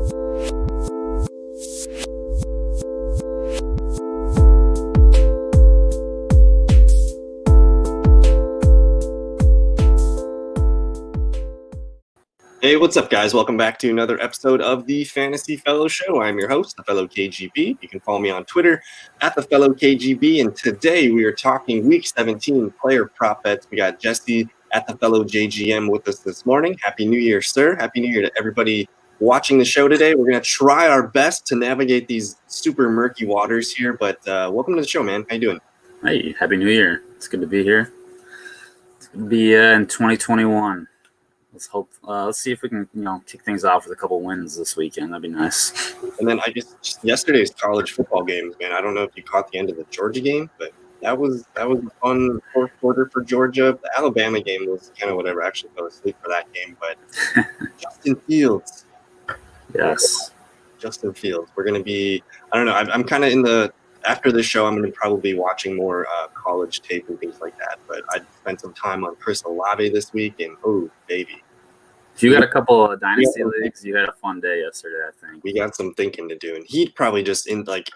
Hey, what's up, guys? Welcome back to another episode of the Fantasy Fellow Show. I'm your host, the Fellow KGB. You can follow me on Twitter at the Fellow KGB. And today we are talking Week 17 player prop bets. We got Jesse at the Fellow JGM with us this morning. Happy New Year, sir. Happy New Year to everybody watching the show today. We're going to try our best to navigate these super murky waters here. But welcome to the show, man. How you doing? Hey, Happy New Year. It's good to be here. It's good to be in 2021. Let's hope. Let's see if we can, kick things off with a couple wins this weekend. That'd be nice. And then I guess just yesterday's college football games, man. I don't know if you caught the end of the Georgia game, but that was a fun fourth quarter for Georgia. The Alabama game was kind of whatever. I actually fell asleep for that game, but Justin Fields. Yes. Justin Fields. We're gonna be. I don't know. I'm kind of in the. After this show, I'm going to probably be watching more college tape and things like that. But I spent some time on Chris Olave this week, and oh, baby. If you got a couple of dynasty leagues, you had a fun day yesterday, I think. We got some thinking to do. And he'd probably just,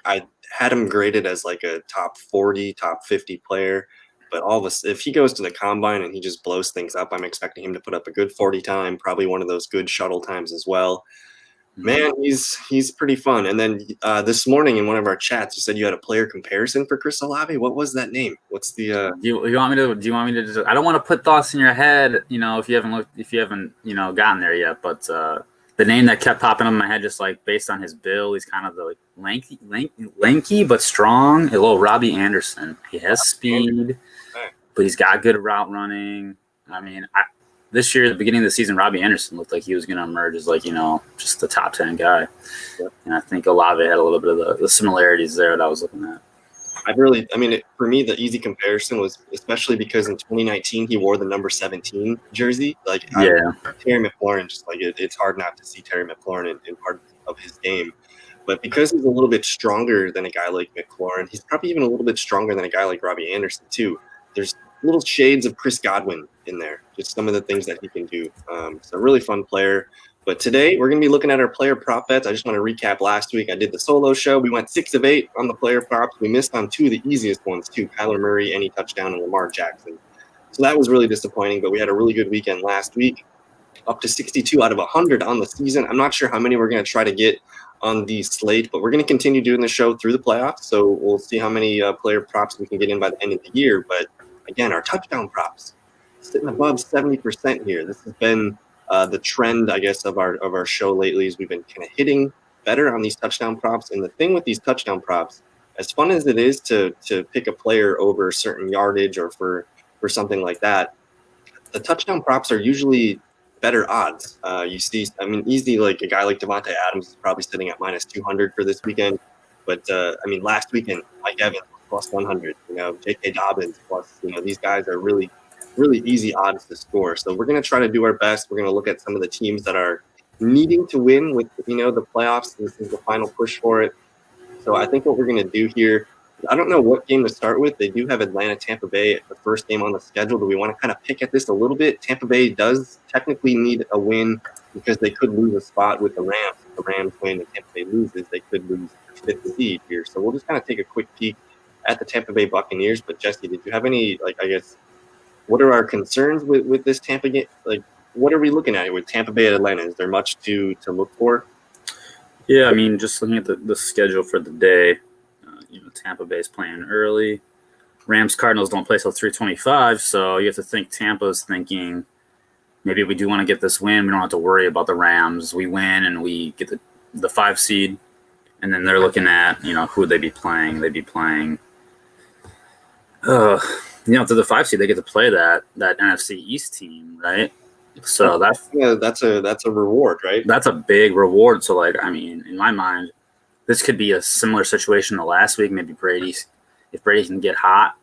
I had him graded as like a top 40, top 50 player. But if he goes to the combine and he just blows things up, I'm expecting him to put up a good 40 time, probably one of those good shuttle times as well. Man, he's pretty fun. And then this morning in one of our chats, you said you had a player comparison for Chris Olave. What was that name? What's the? Do you want me to? Just, I don't want to put thoughts in your head. If you haven't gotten there yet. But the name that kept popping up in my head, just like based on his build, he's kind of the lanky but strong. A little Robbie Anderson. He has speed, but he's got good route running. I mean, this year, at the beginning of the season, Robbie Anderson looked like he was going to emerge as just the top 10 guy. Yep. And I think Olave had a little bit of the similarities there that I was looking at. For me, the easy comparison was especially because in 2019 he wore the number 17 jersey. Terry McLaurin, it's hard not to see Terry McLaurin in part of his game. But because he's a little bit stronger than a guy like McLaurin, he's probably even a little bit stronger than a guy like Robbie Anderson too. There's little shades of Chris Godwin in there, just some of the things that he can do. So a really fun player. But today we're going to be looking at our player prop bets. I just want to recap last week. I did the solo show. We went 6 of 8 on the player props. We missed on 2 of the easiest ones too, Kyler Murray, any touchdown, and Lamar Jackson. So that was really disappointing, but we had a really good weekend last week, up to 62 out of 100 on the season. I'm not sure how many we're going to try to get on the slate, but we're going to continue doing the show through the playoffs. So we'll see how many player props we can get in by the end of the year. But again, our touchdown props sitting above 70% here. This has been the trend, I guess, of our show lately. Is we've been kind of hitting better on these touchdown props. And the thing with these touchdown props, as fun as it is to pick a player over a certain yardage or for something like that, the touchdown props are usually better odds. You see, easily like a guy like Davonte Adams is probably sitting at minus 200 for this weekend. But last weekend, Mike Evans plus 100. J.K. Dobbins plus. These guys are really, really easy odds to score. So we're going to try to do our best. We're going to look at some of the teams that are needing to win with the playoffs. This is the final push for it. So I think what we're going to do here, I don't know what game to start with. They do have Atlanta, Tampa Bay, the first game on the schedule. Do we want to kind of pick at this a little bit? Tampa Bay does technically need a win because they could lose a spot with the Rams. If the Rams win and Tampa Bay loses, they could lose the 5th seed here. So we'll just kind of take a quick peek at the Tampa Bay Buccaneers. But Jesse, did you have any, what are our concerns with this Tampa game? What are we looking at with Tampa Bay at Atlanta? Is there much to look for? Yeah, just looking at the schedule for the day, Tampa Bay's playing early. Rams Cardinals don't play till 3:25, so you have to think Tampa's thinking maybe we do want to get this win. We don't have to worry about the Rams. We win and we get the 5 seed, and then they're looking at who would they be playing? They'd be playing to the 5 seed. They get to play that NFC East team, right? So that's a reward, right? That's a big reward. So in my mind, this could be a similar situation to last week. Maybe if Brady can get hot,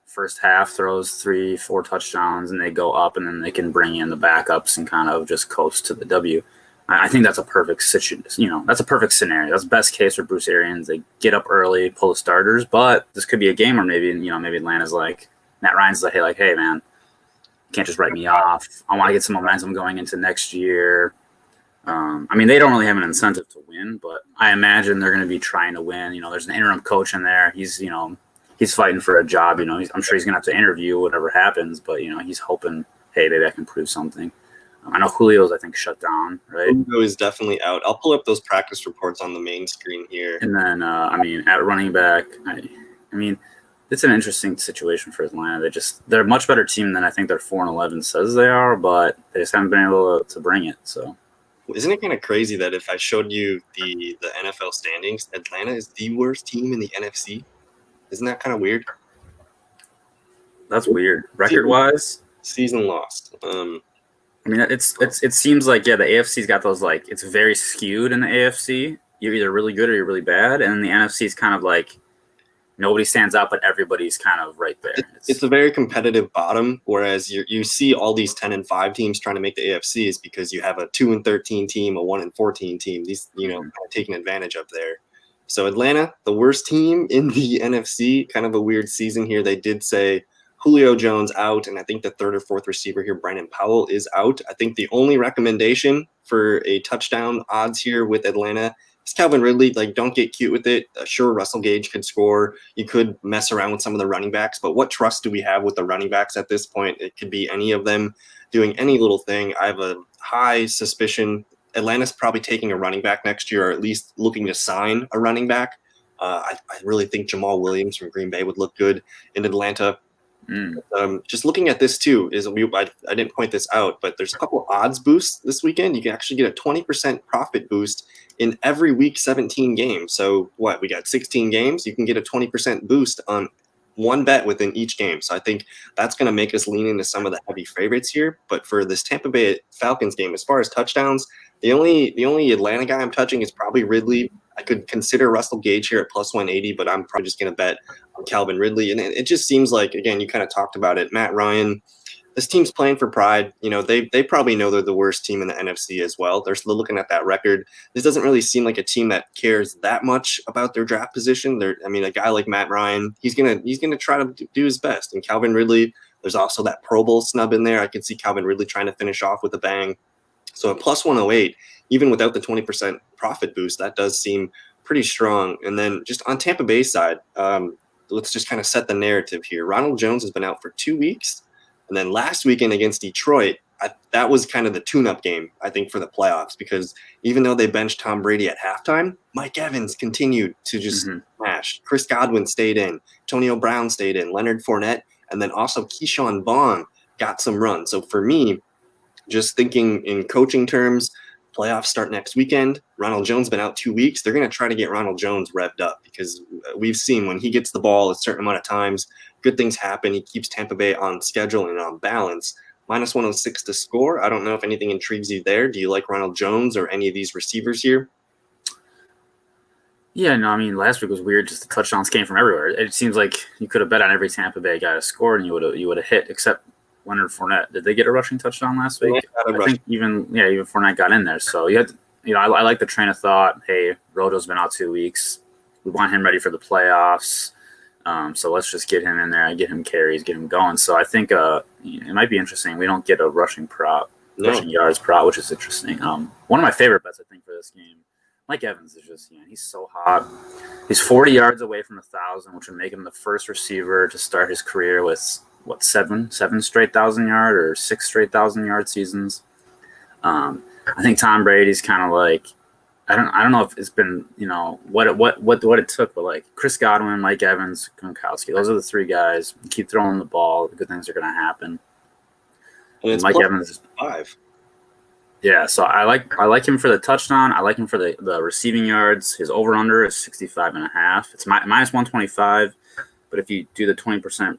first half throws 3-4 touchdowns and they go up, and then they can bring in the backups and kind of just coast to the W. I think that's a perfect situation. That's a perfect scenario. That's best case for Bruce Arians. They get up early, pull the starters, but this could be a game where maybe Atlanta's Matt Ryan's hey man, you can't just write me off. I want to get some momentum going into next year. I mean, they don't really have an incentive to win, but I imagine they're going to be trying to win. There's an interim coach in there. He's fighting for a job. I'm sure he's going to have to interview whatever happens, but he's hoping, hey, maybe I can prove something. I know Julio's, I think, shut down, right? Julio is definitely out. I'll pull up those practice reports on the main screen here. And then, at running back, it's an interesting situation for Atlanta. They're a much better team than I think their 4-11 says they are, but they just haven't been able to bring it. So, isn't it kind of crazy that if I showed you the NFL standings, Atlanta is the worst team in the NFC? Isn't that kind of weird? That's weird. Record-wise? Season lost. It seems like, the AFC's got those, it's very skewed in the AFC. You're either really good or you're really bad. And then the NFC is kind of like nobody stands out, but everybody's kind of right there. It's a very competitive bottom, whereas you see all these 10-5 teams trying to make the AFC is because you have a 2-13 team, a 1-14 team. These, kind of taking advantage of there. So Atlanta, the worst team in the NFC, kind of a weird season here. They did say Julio Jones out, and I think the third or fourth receiver here, Brandon Powell, is out. I think the only recommendation for a touchdown odds here with Atlanta is Calvin Ridley. Don't get cute with it. Sure, Russell Gage could score. You could mess around with some of the running backs, but what trust do we have with the running backs at this point? It could be any of them doing any little thing. I have a high suspicion Atlanta's probably taking a running back next year, or at least looking to sign a running back. I really think Jamal Williams from Green Bay would look good in Atlanta. Just looking at this too, I didn't point this out, but there's a couple odds boosts this weekend. You can actually get a 20% profit boost in every week 17 games. So we got 16 games. You can get a 20% boost on one bet within each game. So I think that's going to make us lean into some of the heavy favorites here. But for this Tampa Bay Falcons game, as far as touchdowns, the only Atlanta guy I'm touching is probably Ridley. I could consider Russell Gage here at plus 180, but I'm probably just going to bet on Calvin Ridley. And it just seems like, again, you kind of talked about it, Matt Ryan, this team's playing for pride. They probably know they're the worst team in the NFC as well. They're still looking at that record. This doesn't really seem like a team that cares that much about their draft position. A guy like Matt Ryan, he's gonna try to do his best. And Calvin Ridley, there's also that Pro Bowl snub in there. I could see Calvin Ridley trying to finish off with a bang. So at plus 108, even without the 20% profit boost, that does seem pretty strong. And then just on Tampa Bay's side, let's just kind of set the narrative here. Ronald Jones has been out for 2 weeks. And then last weekend against Detroit, that was kind of the tune-up game, I think, for the playoffs, because even though they benched Tom Brady at halftime, Mike Evans continued to just smash. Chris Godwin stayed in. Antonio Brown stayed in. Leonard Fournette. And then also Keyshawn Vaughn got some run. So for me, just thinking in coaching terms, playoffs start next weekend. Ronald Jones been out 2 weeks. They're going to try to get Ronald Jones revved up, because we've seen when he gets the ball a certain amount of times, good things happen. He keeps Tampa Bay on schedule and on balance. Minus 106 to score. I don't know if anything intrigues you there. Do you like Ronald Jones or any of these receivers here? Yeah, no, last week was weird. Just the touchdowns came from everywhere. It seems like you could have bet on every Tampa Bay guy to score, and you would have hit, except Leonard Fournette. Did they get a rushing touchdown last week? I think even Fournette got in there. So you had, I like the train of thought. Hey, Rojo's been out 2 weeks. We want him ready for the playoffs. So let's just get him in there and get him carries, get him going. So I think it might be interesting. We don't get a rushing yards prop, which is interesting. One of my favorite bets, I think, for this game, Mike Evans is just, he's so hot. He's 40 yards away from 1,000, which would make him the first receiver to start his career with, seven straight 1,000-yard or 6 straight 1,000-yard seasons. I think Tom Brady's kind of like, I don't know if it's been, what it took, but like Chris Godwin, Mike Evans, Gronkowski, those are the three guys. You keep throwing the ball, good things are going to happen. And Mike Evans is 5. Yeah, so I like him for the touchdown. I like him for the receiving yards. His over/under is 65.5. It's minus 125, but if you do the 20%,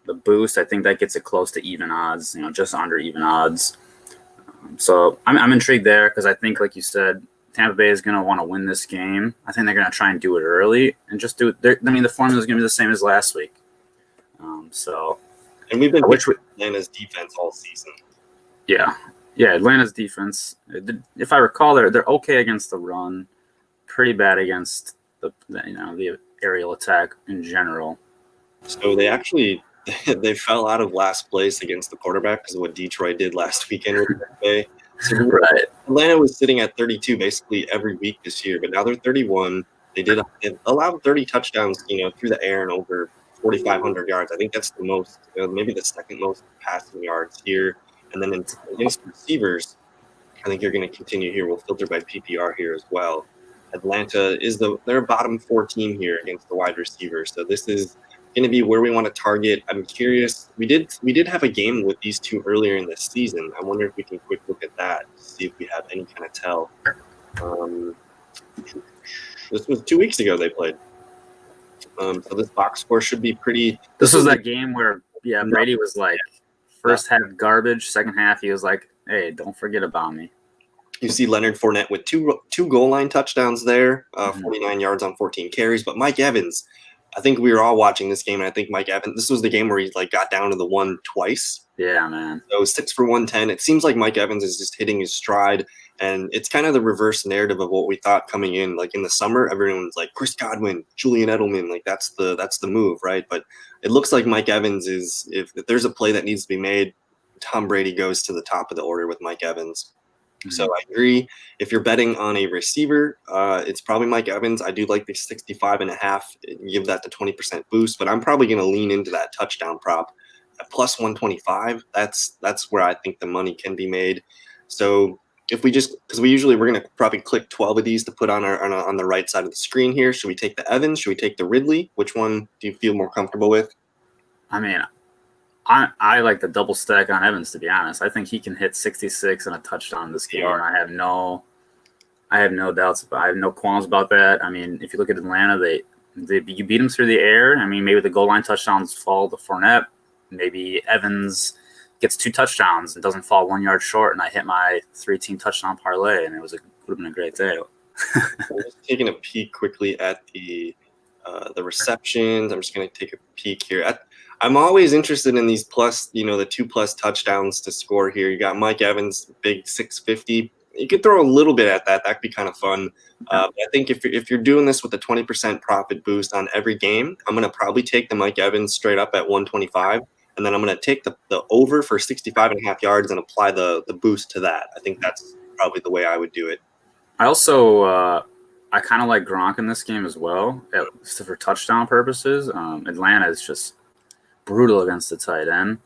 the boost, I think that gets it close to even odds. Just under even odds. So I'm intrigued there, because I think, like you said, Tampa Bay is going to want to win this game. I think they're going to try and do it early and just do it. The formula is going to be the same as last week. And we've been with Atlanta's defense all season. Yeah, Atlanta's defense, if I recall, they're okay against the run, pretty bad against the aerial attack in general. So they fell out of last place against the quarterback because of what Detroit did last weekend with Tampa Bay. So Right. Atlanta was sitting at 32 basically every week this year, but now they're 31. They allowed 30 touchdowns, through the air and over 4,500 yards. I think that's the most, maybe the second most passing yards here. And then against receivers, I think you're going to continue here. We'll filter by PPR here as well. Atlanta they're a bottom 4 team here against the wide receivers. So this is going to be where we want to target. I'm curious. We did have a game with these two earlier in the season. I wonder if we can quick look at that to see if we have any kind of tell. This was 2 weeks ago they played. So this box score should be pretty. This was that game where Brady was like, first half garbage, second half he was like, hey, don't forget about me. You see Leonard Fournette with two goal line touchdowns there, 49 yards on 14 carries. But Mike Evans, I think we were all watching this game, and I think Mike Evans, this was the game where he got down to the one twice. Yeah, man. So 6 for 110. It seems like Mike Evans is just hitting his stride, and it's kind of the reverse narrative of what we thought coming in. Like in the summer, everyone's like Chris Godwin, Julian Edelman, like that's the move, right? But it looks like Mike Evans is if there's a play that needs to be made, Tom Brady goes to the top of the order with Mike Evans. So I agree. If you're betting on a receiver, it's probably Mike Evans. I do like the 65.5. Give that the 20% boost, but I'm probably going to lean into that touchdown prop at plus 125. That's where I think the money can be made. So if we're going to probably click 12 of these to put on on the right side of the screen here. Should we take the Evans? Should we take the Ridley? Which one do you feel more comfortable with? I mean, I like the double stack on Evans, to be honest. I think he can hit 66 and a touchdown this game. I have no doubts. I have no qualms about that. I mean, if you look at Atlanta, you beat them through the air. I mean, maybe the goal line touchdowns fall to Fournette. Maybe Evans gets 2 touchdowns and doesn't fall 1 yard short, and I hit my 3-team touchdown parlay, and it would have been a great day. I'm just taking a peek quickly at the receptions. I'm just going to take a peek here. I'm always interested in these plus, the 2+ touchdowns to score here. You got Mike Evans, big 650. You could throw a little bit at that. That'd be kind of fun. But I think if you're doing this with a 20% profit boost on every game, I'm going to probably take the Mike Evans straight up at 125. And then I'm going to take the over for 65.5 yards and apply the boost to that. I think that's probably the way I would do it. I also I kind of like Gronk in this game as well, for touchdown purposes. Atlanta is just brutal against the tight end.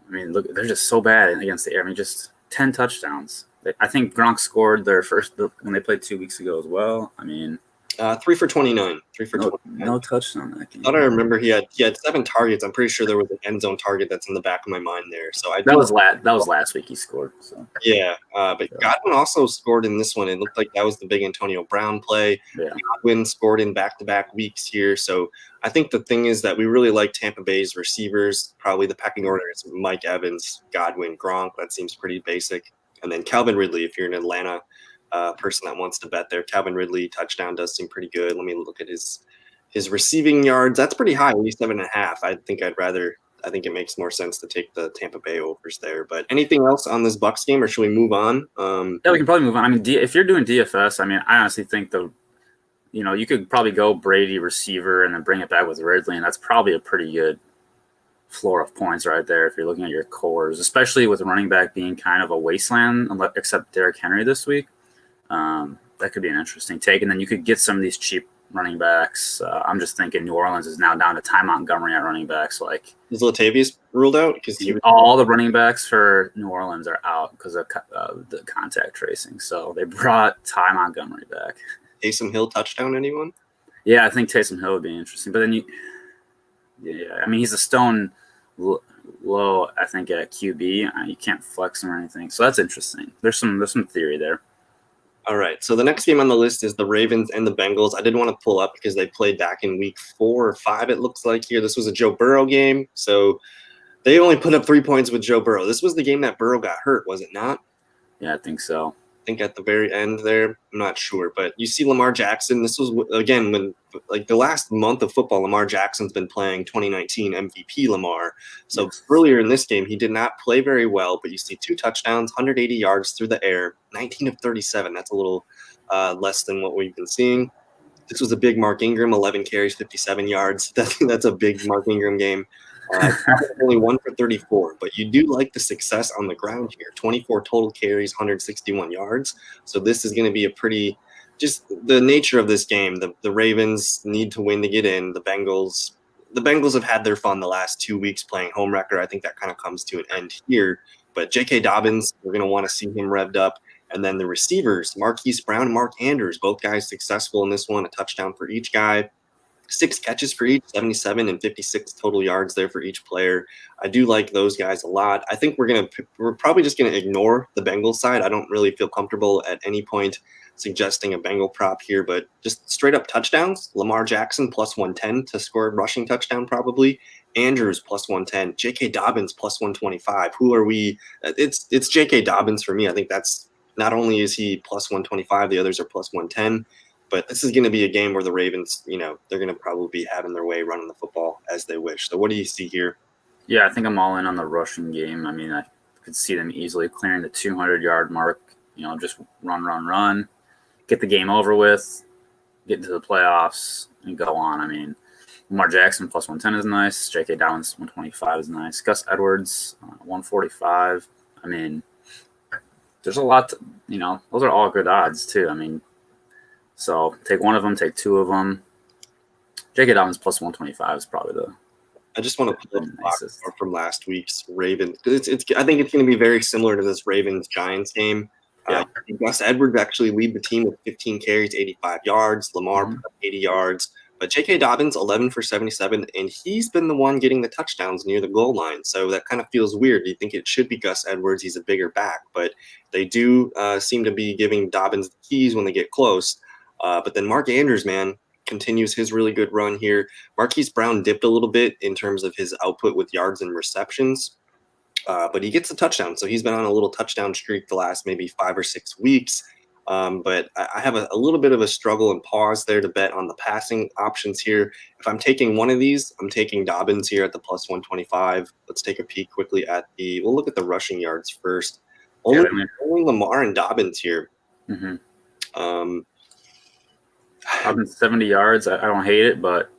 I mean, look, they're just so bad against the air. I mean, just 10 touchdowns. I think Gronk scored their first when they played 2 weeks ago as well. I mean, 3 for 29. 3 for 29. No touchdown that game. I thought I remember he had 7 targets. I'm pretty sure there was an end zone target that's in the back of my mind there. So that was last week he scored. So yeah, but Godwin also scored in this one. It looked like that was the big Antonio Brown play. Yeah. Godwin scored in back-to-back weeks here. So I think the thing is that we really like Tampa Bay's receivers. Probably the pecking order is Mike Evans, Godwin, Gronk. That seems pretty basic. And then Calvin Ridley, if you're an Atlanta person that wants to bet there. Calvin Ridley touchdown does seem pretty good. Let me look at his receiving yards. That's pretty high, at least 7.5. I think it makes more sense to take the Tampa Bay overs there. But anything else on this Bucs game, or should we move on? Yeah, we can probably move on. I mean, if you're doing DFS, I mean, I honestly think you could probably go Brady receiver and then bring it back with Ridley, and that's probably a pretty good floor of points right there if you're looking at your cores, especially with running back being kind of a wasteland, except Derrick Henry this week. That could be an interesting take. And then you could get some of these cheap running backs. I'm just thinking New Orleans is now down to Ty Montgomery at running backs. Like, is Latavius ruled out? Because all the running backs for New Orleans are out because of the contact tracing. So they brought Ty Montgomery back. Taysom Hill touchdown, anyone? Yeah, I think Taysom Hill would be interesting. But then I mean, he's a stone low, I think, at QB. You can't flex him or anything. So that's interesting. There's some theory there. All right, so the next game on the list is the Ravens and the Bengals. I did want to pull up because they played back in week 4 or 5, it looks like here. This was a Joe Burrow game, so they only put up 3 points with Joe Burrow. This was the game that Burrow got hurt, was it not? Yeah, I think so. I think at the very end there, I'm not sure. But you see Lamar Jackson. This was, again, when the last month of football, Lamar Jackson's been playing 2019 MVP Lamar. So earlier in this game, he did not play very well, but you see 2 touchdowns, 180 yards through the air, 19 of 37. That's a little less than what we've been seeing. This was a big Mark Ingram, 11 carries, 57 yards. That's a big Mark Ingram game. Only 1 for 34, but you do like the success on the ground here. 24 total carries, 161 yards. So this is going to be a pretty, just the nature of this game. The Ravens need to win to get in. The Bengals have had their fun the last 2 weeks playing home wrecker. I think that kind of comes to an end here. But J.K. Dobbins, we're going to want to see him revved up. And then the receivers, Marquis Brown and Mark Andrews, both guys successful in this one, a touchdown for each guy. 6 catches for each, 77 and 56 total yards there for each player. I do like those guys a lot. I think we're probably just going to ignore the Bengals side. I don't really feel comfortable at any point suggesting a Bengal prop here, but just straight up touchdowns. Lamar Jackson plus 110 to score a rushing touchdown probably. Andrews plus 110. J.K. Dobbins plus 125. Who are we? It's J.K. Dobbins for me. I think that's not only is he plus 125, the others are plus 110. But this is going to be a game where the Ravens, they're going to probably be having their way running the football as they wish. So what do you see here? Yeah, I think I'm all in on the rushing game. I mean, I could see them easily clearing the 200-yard mark, just run, get the game over with, get into the playoffs, and go on. I mean, Lamar Jackson plus 110 is nice. J.K. Dobbins 125 is nice. Gus Edwards 145. I mean, there's a lot to, those are all good odds too. I mean, so take one of them, take two of them. J.K. Dobbins plus 125 is probably the. I just want to pull up the box from last week's Ravens. I think it's going to be very similar to this Ravens-Giants game. Yeah. Gus Edwards actually lead the team with 15 carries, 85 yards. Lamar 80 yards. But J.K. Dobbins 11 for 77, and he's been the one getting the touchdowns near the goal line. So that kind of feels weird. You think it should be Gus Edwards. He's a bigger back. But they do seem to be giving Dobbins the keys when they get close. But then Mark Andrews, man, continues his really good run here. Marquis Brown dipped a little bit in terms of his output with yards and receptions, but he gets a touchdown. So he's been on a little touchdown streak the last maybe 5 or 6 weeks. But I have a little bit of a struggle and pause there to bet on the passing options here. If I'm taking one of these, I'm taking Dobbins here at the plus 125. Let's take a peek quickly at we'll look at the rushing yards first. Only Lamar and Dobbins here. Mm-hmm. Dobbins 70 yards. I don't hate it, but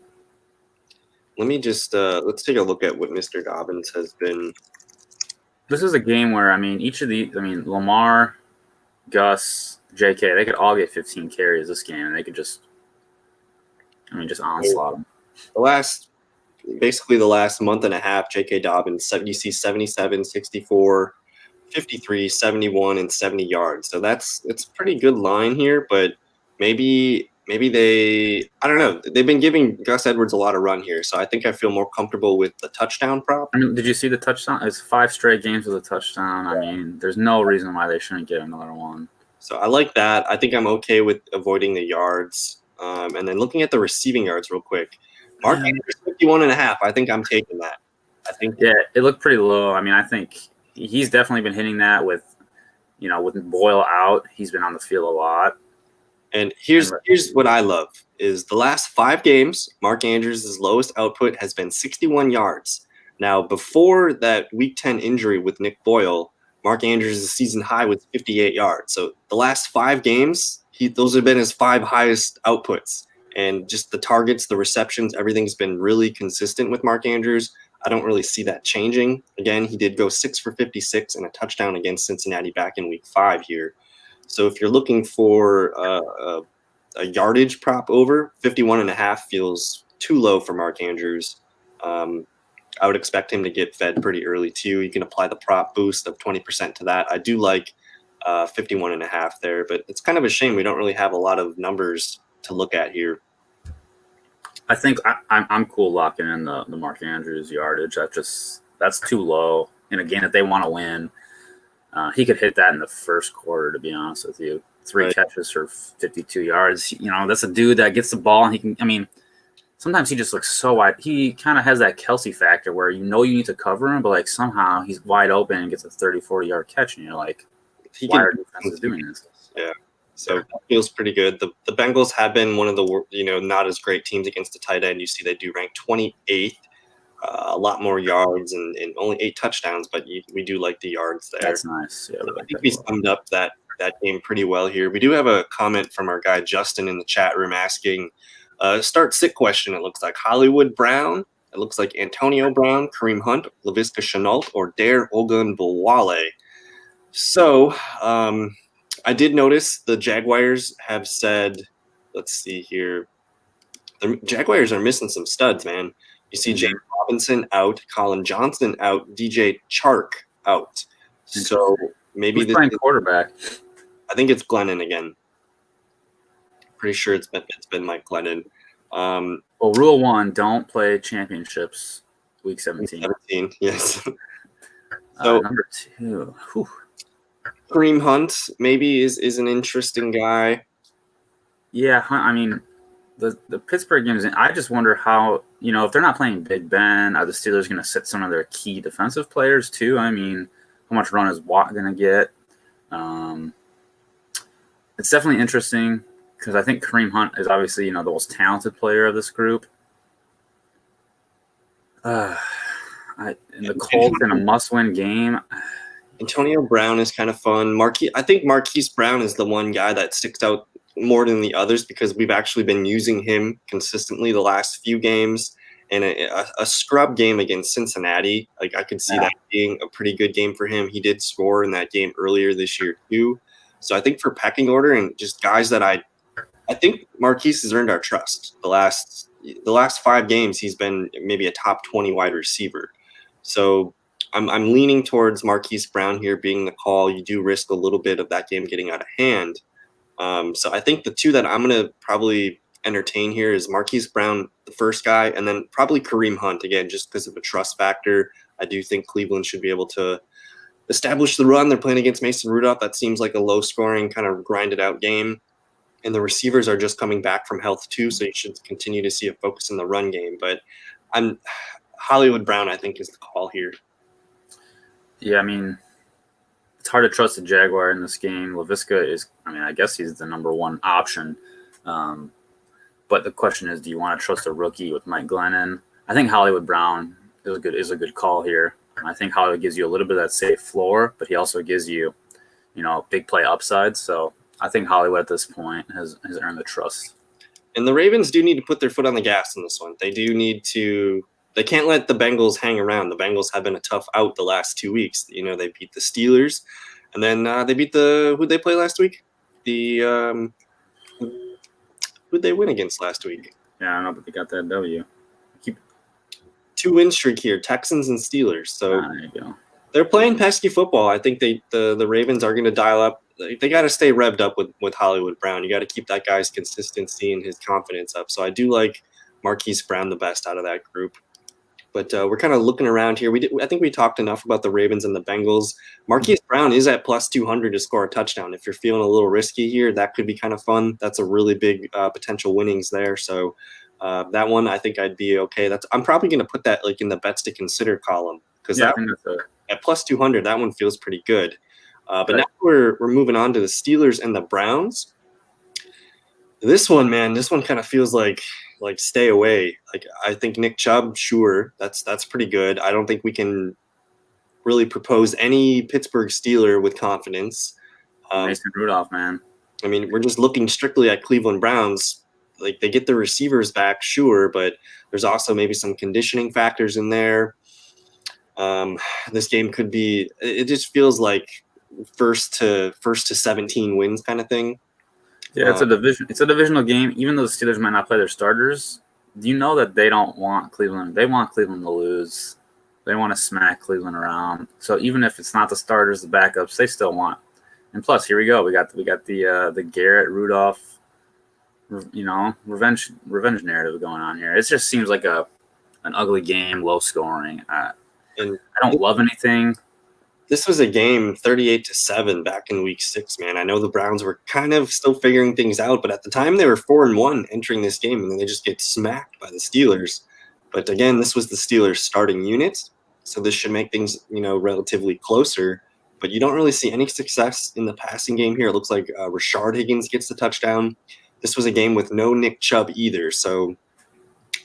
let me just let's take a look at what Mr. Dobbins has been. This is a game where Lamar, Gus, JK, they could all get 15 carries this game, and they could just onslaught them. Basically the last month and a half, J.K. Dobbins, you see 77, 64, 53, 71, and 70 yards. So it's a pretty good line here, but maybe I don't know. They've been giving Gus Edwards a lot of run here, so I think I feel more comfortable with the touchdown prop. I mean, did you see the touchdown? It's 5 straight games with a touchdown. I mean, there's no reason why they shouldn't get another one. So I like that. I think I'm okay with avoiding the yards. And then looking at the receiving yards real quick. Mark Andrews, 51.5. I think I'm taking that. It looked pretty low. I mean, I think he's definitely been hitting that with Boyle out. He's been on the field a lot. And here's what I love is the last 5 games, Mark Andrews' lowest output has been 61 yards. Now, before that Week 10 injury with Nick Boyle, Mark Andrews' season high was 58 yards. So the last 5 games, those have been his 5 highest outputs. And just the targets, the receptions, everything's been really consistent with Mark Andrews. I don't really see that changing. Again, he did go 6 for 56 and a touchdown against Cincinnati back in Week 5 here. So if you're looking for a yardage prop over, 51.5 feels too low for Mark Andrews. I would expect him to get fed pretty early too. You can apply the prop boost of 20% to that. I do like 51.5 there, but it's kind of a shame we don't really have a lot of numbers to look at here. I think I'm cool locking in the Mark Andrews yardage. That's too low. And again, if they want to win, he could hit that in the first quarter, to be honest with you. 3 catches for 52 yards. That's a dude that gets the ball, and he can – sometimes he just looks so wide. He kind of has that Kelsey factor where you need to cover him, but, somehow he's wide open and gets a 30, 40-yard catch, and you're like, why are defenses doing this? Yeah. So that feels pretty good. The Bengals have been one of the, not as great teams against the tight end. You see they do rank 28th. A lot more yards and only 8 touchdowns, but we do like the yards there. That's nice. Yeah, I think we summed up that game pretty well here. We do have a comment from our guy Justin in the chat room asking, start sit question. It looks like Hollywood Brown. It looks like Antonio Brown, Kareem Hunt, Laviska Shenault, or Dare Ogunbowale. So I did notice the Jaguars have said, let's see here, the Jaguars are missing some studs, man. You see James Robinson out, Colin Johnson out, DJ Chark out. So maybe who's playing quarterback? I think it's Glennon again. Pretty sure it's been Mike Glennon. Well, rule 1, don't play championships week 17. 17, yes. So number 2. Whew. Kareem Hunt maybe is an interesting guy. Yeah, I mean, the Pittsburgh games, I just wonder how, if they're not playing Big Ben, are the Steelers going to sit some of their key defensive players too? I mean, how much run is Watt going to get? It's definitely interesting because I think Kareem Hunt is obviously, the most talented player of this group. In the Colts in a must-win game. Antonio Brown is kind of fun. I think Marquis Brown is the one guy that sticks out more than the others because we've actually been using him consistently the last few games. And a scrub game against Cincinnati, like I could see that being a pretty good game for him. He did score in that game earlier this year too. So I think for pecking order and just guys that I think Marquis has earned our trust. The last 5 games, he's been maybe a top 20 wide receiver. So I'm leaning towards Marquis Brown here being the call. You do risk a little bit of that game getting out of hand. So I think the 2 that I'm going to probably entertain here is Marquis Brown, the first guy, and then probably Kareem Hunt, again, just because of a trust factor. I do think Cleveland should be able to establish the run. They're playing against Mason Rudolph. That seems like a low-scoring, kind of grinded-out game. And the receivers are just coming back from health too, so you should continue to see a focus in the run game. But Hollywood Brown, I think, is the call here. Yeah, I mean, it's hard to trust the Jaguar in this game. Laviska is, I guess he's the number 1 option. But the question is, do you want to trust a rookie with Mike Glennon? I think Hollywood Brown is a good call here. I think Hollywood gives you a little bit of that safe floor, but he also gives you, big play upside. So I think Hollywood at this point has earned the trust. And the Ravens do need to put their foot on the gas in this one. They do need to – they can't let the Bengals hang around. The Bengals have been a tough out the last 2 weeks. They beat the Steelers, and then they beat who'd they play last week? Who'd they win against last week? Yeah, I don't know, but they got that W. 2-win streak here, Texans and Steelers. So there you go. They're playing pesky football. I think the Ravens are going to dial up. They got to stay revved up with Hollywood Brown. You got to keep that guy's consistency and his confidence up. So I do like Marquis Brown the best out of that group. But we're kind of looking around here. I think we talked enough about the Ravens and the Bengals. Marquis Brown is at plus 200 to score a touchdown. If you're feeling a little risky here, that could be kind of fun. That's a really big potential winnings there. So that one, I think I'd be okay. I'm probably going to put that like in the bets to consider column because at plus 200, that one feels pretty good. But now we're moving on to the Steelers and the Browns. This one kind of feels like stay away. Like I think Nick Chubb, sure, that's pretty good. I don't think we can really propose any Pittsburgh Steeler with confidence. Mason Rudolph, man. I mean, we're just looking strictly at Cleveland Browns. Like they get the receivers back, sure, but there's also maybe some conditioning factors in there. This game could be. It just feels like first to 17 wins kind of thing. Yeah, it's a division. It's a divisional game. Even though the Steelers might not play their starters, you know that they don't want Cleveland. They want Cleveland to lose. They want to smack Cleveland around. So even if it's not the starters, the backups, they still want. And plus, here we go. We got the Garrett Rudolph, revenge narrative going on here. It just seems like an ugly game, low scoring. And I don't love anything. This was a game 38-7 back in week 6, man. I know the Browns were kind of still figuring things out, but at the time they were 4-1 entering this game, and then they just get smacked by the Steelers. But again, this was the Steelers' starting unit, so this should make things, relatively closer. But you don't really see any success in the passing game here. It looks like Rashard Higgins gets the touchdown. This was a game with no Nick Chubb either, so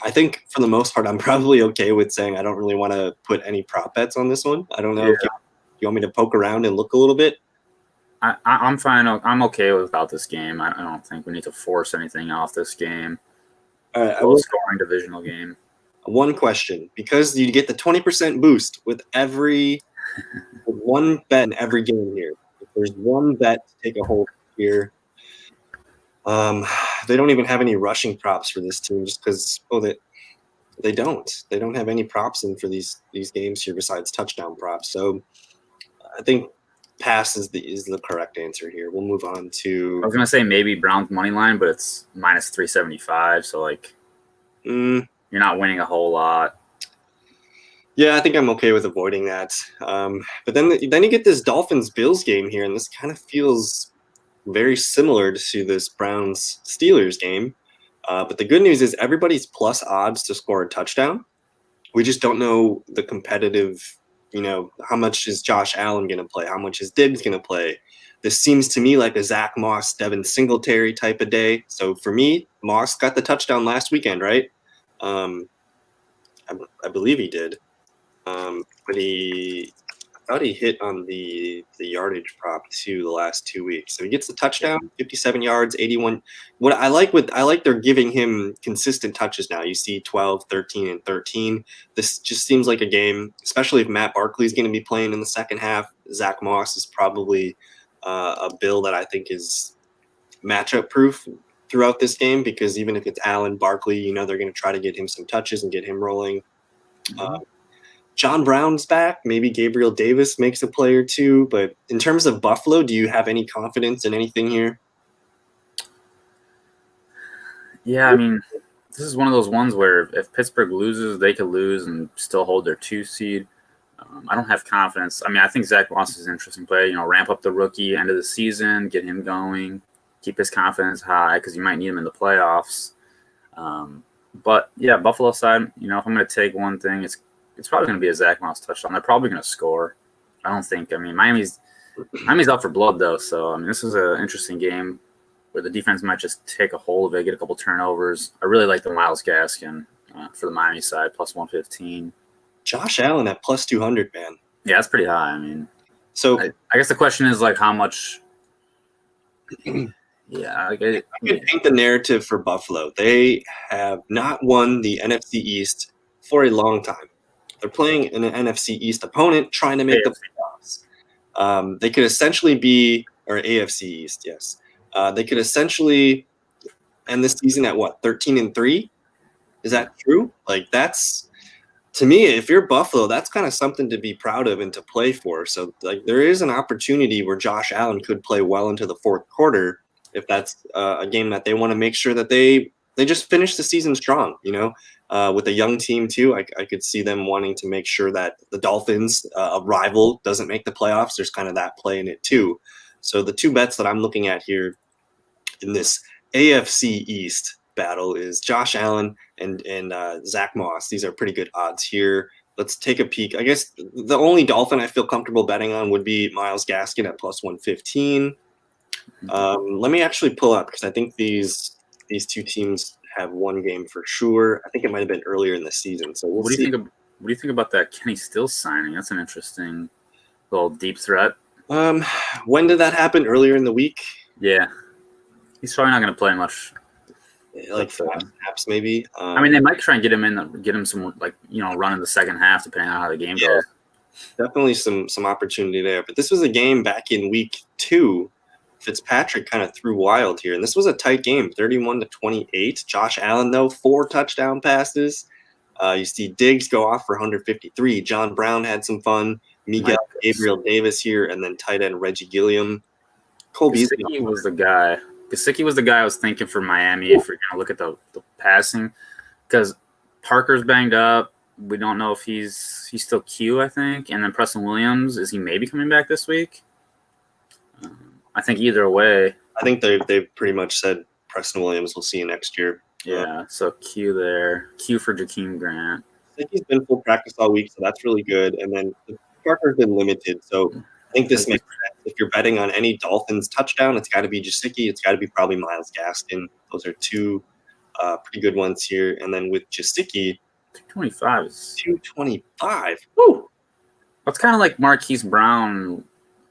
I think for the most part, I'm probably okay with saying I don't really want to put any prop bets on this one. I don't know if you want me to poke around and look a little bit? I'm fine. I'm okay without this game. I don't think we need to force anything off this game. All right, Low scoring divisional game. One question, because you get the 20% boost with one bet in every game here. If there's one bet to take a hold here, they don't even have any rushing props for this team just because they don't have any props in for these games here besides touchdown props. So I think pass is the correct answer here. We'll move on to. I was gonna say maybe Browns money line, but it's minus 375. So you're not winning a whole lot. Yeah, I think I'm okay with avoiding that. But then you get this Dolphins-Bills game here, and this kind of feels very similar to this Browns-Steelers game. But the good news is everybody's plus odds to score a touchdown. We just don't know the competitive, how much is Josh Allen going to play? How much is Diggs going to play? This seems to me like a Zach Moss, Devin Singletary type of day. So for me, Moss got the touchdown last weekend, right? I believe he did. But I thought he hit on the yardage prop too the last 2 weeks. So he gets the touchdown, 57 yards, 81. What I like they're giving him consistent touches now. You see 12, 13, and 13. This just seems like a game, especially if Matt Barkley's going to be playing in the second half. Zach Moss is probably a bill that I think is matchup proof throughout this game, because even if it's Allen, Barkley, they're going to try to get him some touches and get him rolling. John Brown's back. Maybe Gabriel Davis makes a play or two. But in terms of Buffalo, do you have any confidence in anything here? Yeah, I mean, this is one of those ones where if Pittsburgh loses, they could lose and still hold their 2 seed. I don't have confidence. I mean, I think Zach Moss is an interesting play. Ramp up the rookie, end of the season, get him going, keep his confidence high because you might need him in the playoffs. But, yeah, Buffalo side, if I'm going to take one thing, it's probably going to be a Zach Moss touchdown. They're probably going to score. Miami's out for blood, though. So, this is an interesting game where the defense might just take a hold of it, get a couple turnovers. I really like the Myles Gaskin for the Miami side, plus 115. Josh Allen at plus 200, man. Yeah, that's pretty high. So I guess the question is, how much – yeah. I could paint the narrative for Buffalo. They have not won the NFC East for a long time. They're playing an NFC East opponent trying to make the playoffs. They could essentially be – or AFC East, yes. They could essentially end this season at, 13-3? Is that true? That's – to me, if you're Buffalo, that's kind of something to be proud of and to play for. So, there is an opportunity where Josh Allen could play well into the fourth quarter if that's a game that they want to make sure that they just finish the season strong, with a young team too. I could see them wanting to make sure that the Dolphins, a rival, doesn't make the playoffs. There's kind of that play in it too. So the 2 bets that I'm looking at here in this AFC East battle is Josh Allen and Zach Moss. These are pretty good odds here. Let's take a peek. I guess the only Dolphin I feel comfortable betting on would be Myles Gaskin at plus 115. Let me actually pull up, because I think these 2 teams have one game for sure. I think it might have been earlier in the season. So we'll see. What do you think about that Kenny Stills signing? That's an interesting little deep threat. When did that happen? Earlier in the week? Yeah. He's probably not going to play much. Snaps maybe. They might try and get him some run in the second half, depending on how the game goes. Definitely some opportunity there. But this was a game back in week 2. Fitzpatrick kind of threw wild here, and this was a tight game, 31-28. Josh Allen, though, 4 touchdown passes. You see Diggs go off for 153. John Brown had some fun. Gabriel Davis here, and then tight end Reggie Gilliam. Gesicki was the guy. I was thinking for Miami if you're going to look at the passing, because Parker's banged up. We don't know if he's still Q, I think. And then Preston Williams, is he maybe coming back this week? I think either way. I think they've pretty much said Preston Williams will see you next year. Yeah, so Q there. Q for Jakeem Grant. I think he's been full practice all week, so that's really good. And then Parker's been limited, so I think this makes sense. If you're betting on any Dolphins touchdown, it's got to be Gesicki. It's got to be probably Myles Gaskin. Those are 2 pretty good ones here. And then with Gesicki, 225 is 225. Woo! That's kind of like Marquis Brown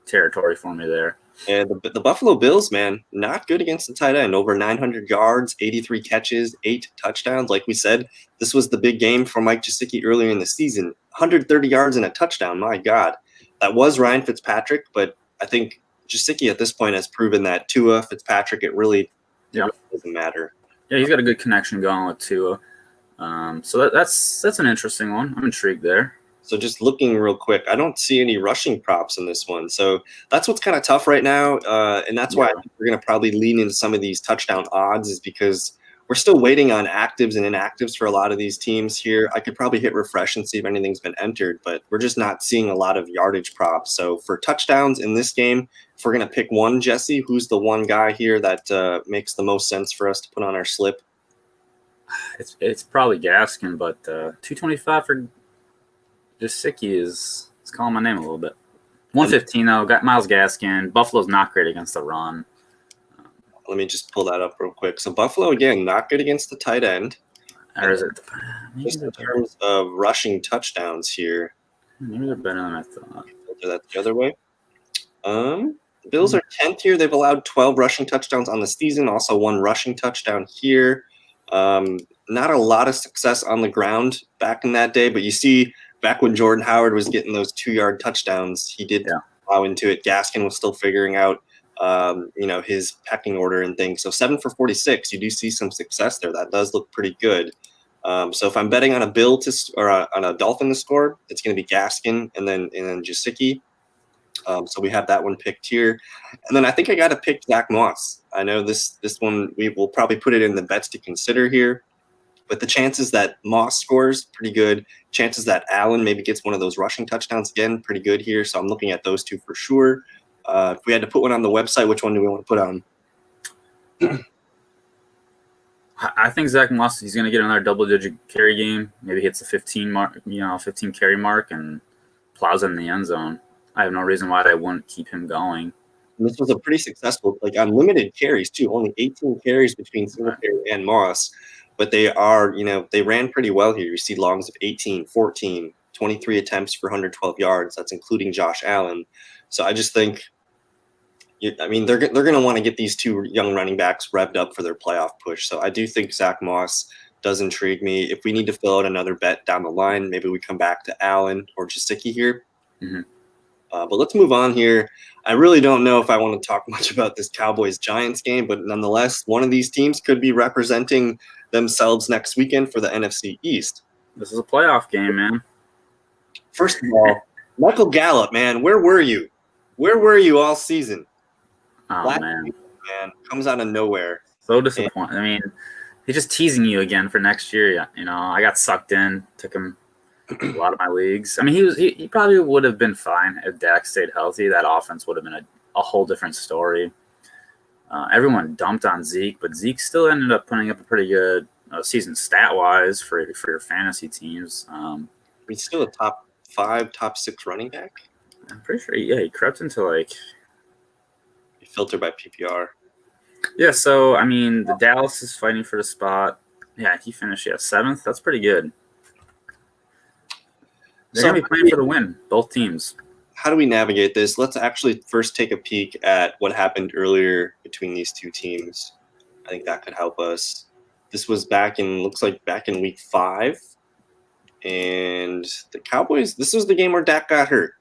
territory for me there. And the Buffalo Bills, man, not good against the tight end. Over 900 yards, 83 catches, 8 touchdowns. Like we said, this was the big game for Mike Gesicki earlier in the season. 130 yards and a touchdown. My God. That was Ryan Fitzpatrick, but I think Gesicki at this point has proven that Tua, Fitzpatrick, it really doesn't matter. Yeah, he's got a good connection going with Tua. So that's an interesting one. I'm intrigued there. So just looking real quick, I don't see any rushing props in this one. So that's what's kind of tough right now. And that's why I think we're going to probably lean into some of these touchdown odds is because we're still waiting on actives and inactives for a lot of these teams here. I could probably hit refresh and see if anything's been entered, but we're just not seeing a lot of yardage props. So for touchdowns in this game, if we're going to pick one, Jesse, who's the one guy here that makes the most sense for us to put on our slip? It's probably Gaskin, but 225 for Gesicki is calling my name a little bit. 115 though. Got Myles Gaskin. Buffalo's not great against the run. Let me just pull that up real quick. So Buffalo again, not good against the tight end. Or is it? Just in terms of rushing touchdowns here. Maybe they're better than I thought. Filter that the other way. The Bills are 10th here. They've allowed 12 rushing touchdowns on the season. Also 1 rushing touchdown here. Not a lot of success on the ground back in that day, but you see back when Jordan Howard was getting those 2-yard touchdowns, he did allow into it. Gaskin was still figuring out, his pecking order and things. So 7 for 46, you do see some success there. That does look pretty good. So if I'm betting on a Bill on a Dolphin to score, it's going to be Gaskin and then Gesicki. So we have that one picked here. And then I think I got to pick Zach Moss. I know this one, we will probably put it in the bets to consider here. But the chances that Moss scores, pretty good. Chances that Allen maybe gets one of those rushing touchdowns again, pretty good here. So I'm looking at those two for sure. If we had to put one on the website, which one do we want to put on? I think Zach Moss, he's going to get another double-digit carry game. Maybe hits the 15 carry mark and plows it in the end zone. I have no reason why they wouldn't keep him going. And this was a pretty successful, on limited carries too. Only 18 carries between Singletary and Moss. But they are, they ran pretty well here. You see longs of 18, 14, 23 attempts for 112 yards. That's including Josh Allen. So I just think, they're going to want to get these two young running backs revved up for their playoff push. So I do think Zach Moss does intrigue me. If we need to fill out another bet down the line, maybe we come back to Allen or Gesicki here. Mm-hmm. But let's move on here. I really don't know if I want to talk much about this Cowboys-Giants game, but nonetheless, one of these teams could be representing themselves next weekend for the NFC East. This is a playoff game, man. First of all, Michael Gallup, man, where were you? Where were you all season? Oh, man. Comes out of nowhere. So disappointing. He's just teasing you again for next year. I got sucked in, took him a lot of my leagues. He probably would have been fine if Dak stayed healthy. That offense would have been a whole different story. Everyone dumped on Zeke, but Zeke still ended up putting up a pretty good season stat-wise for your fantasy teams. He's still a top 5, top 6 running back? I'm pretty sure, he crept into filtered by PPR. Yeah, so, the Dallas is fighting for the spot. Yeah, he finished 7th. That's pretty good. They're going to be playing for the win, both teams. How do we navigate this? Let's actually first take a peek at what happened earlier between these two teams. I think that could help us. This was back in week 5. And the Cowboys, this was the game where Dak got hurt.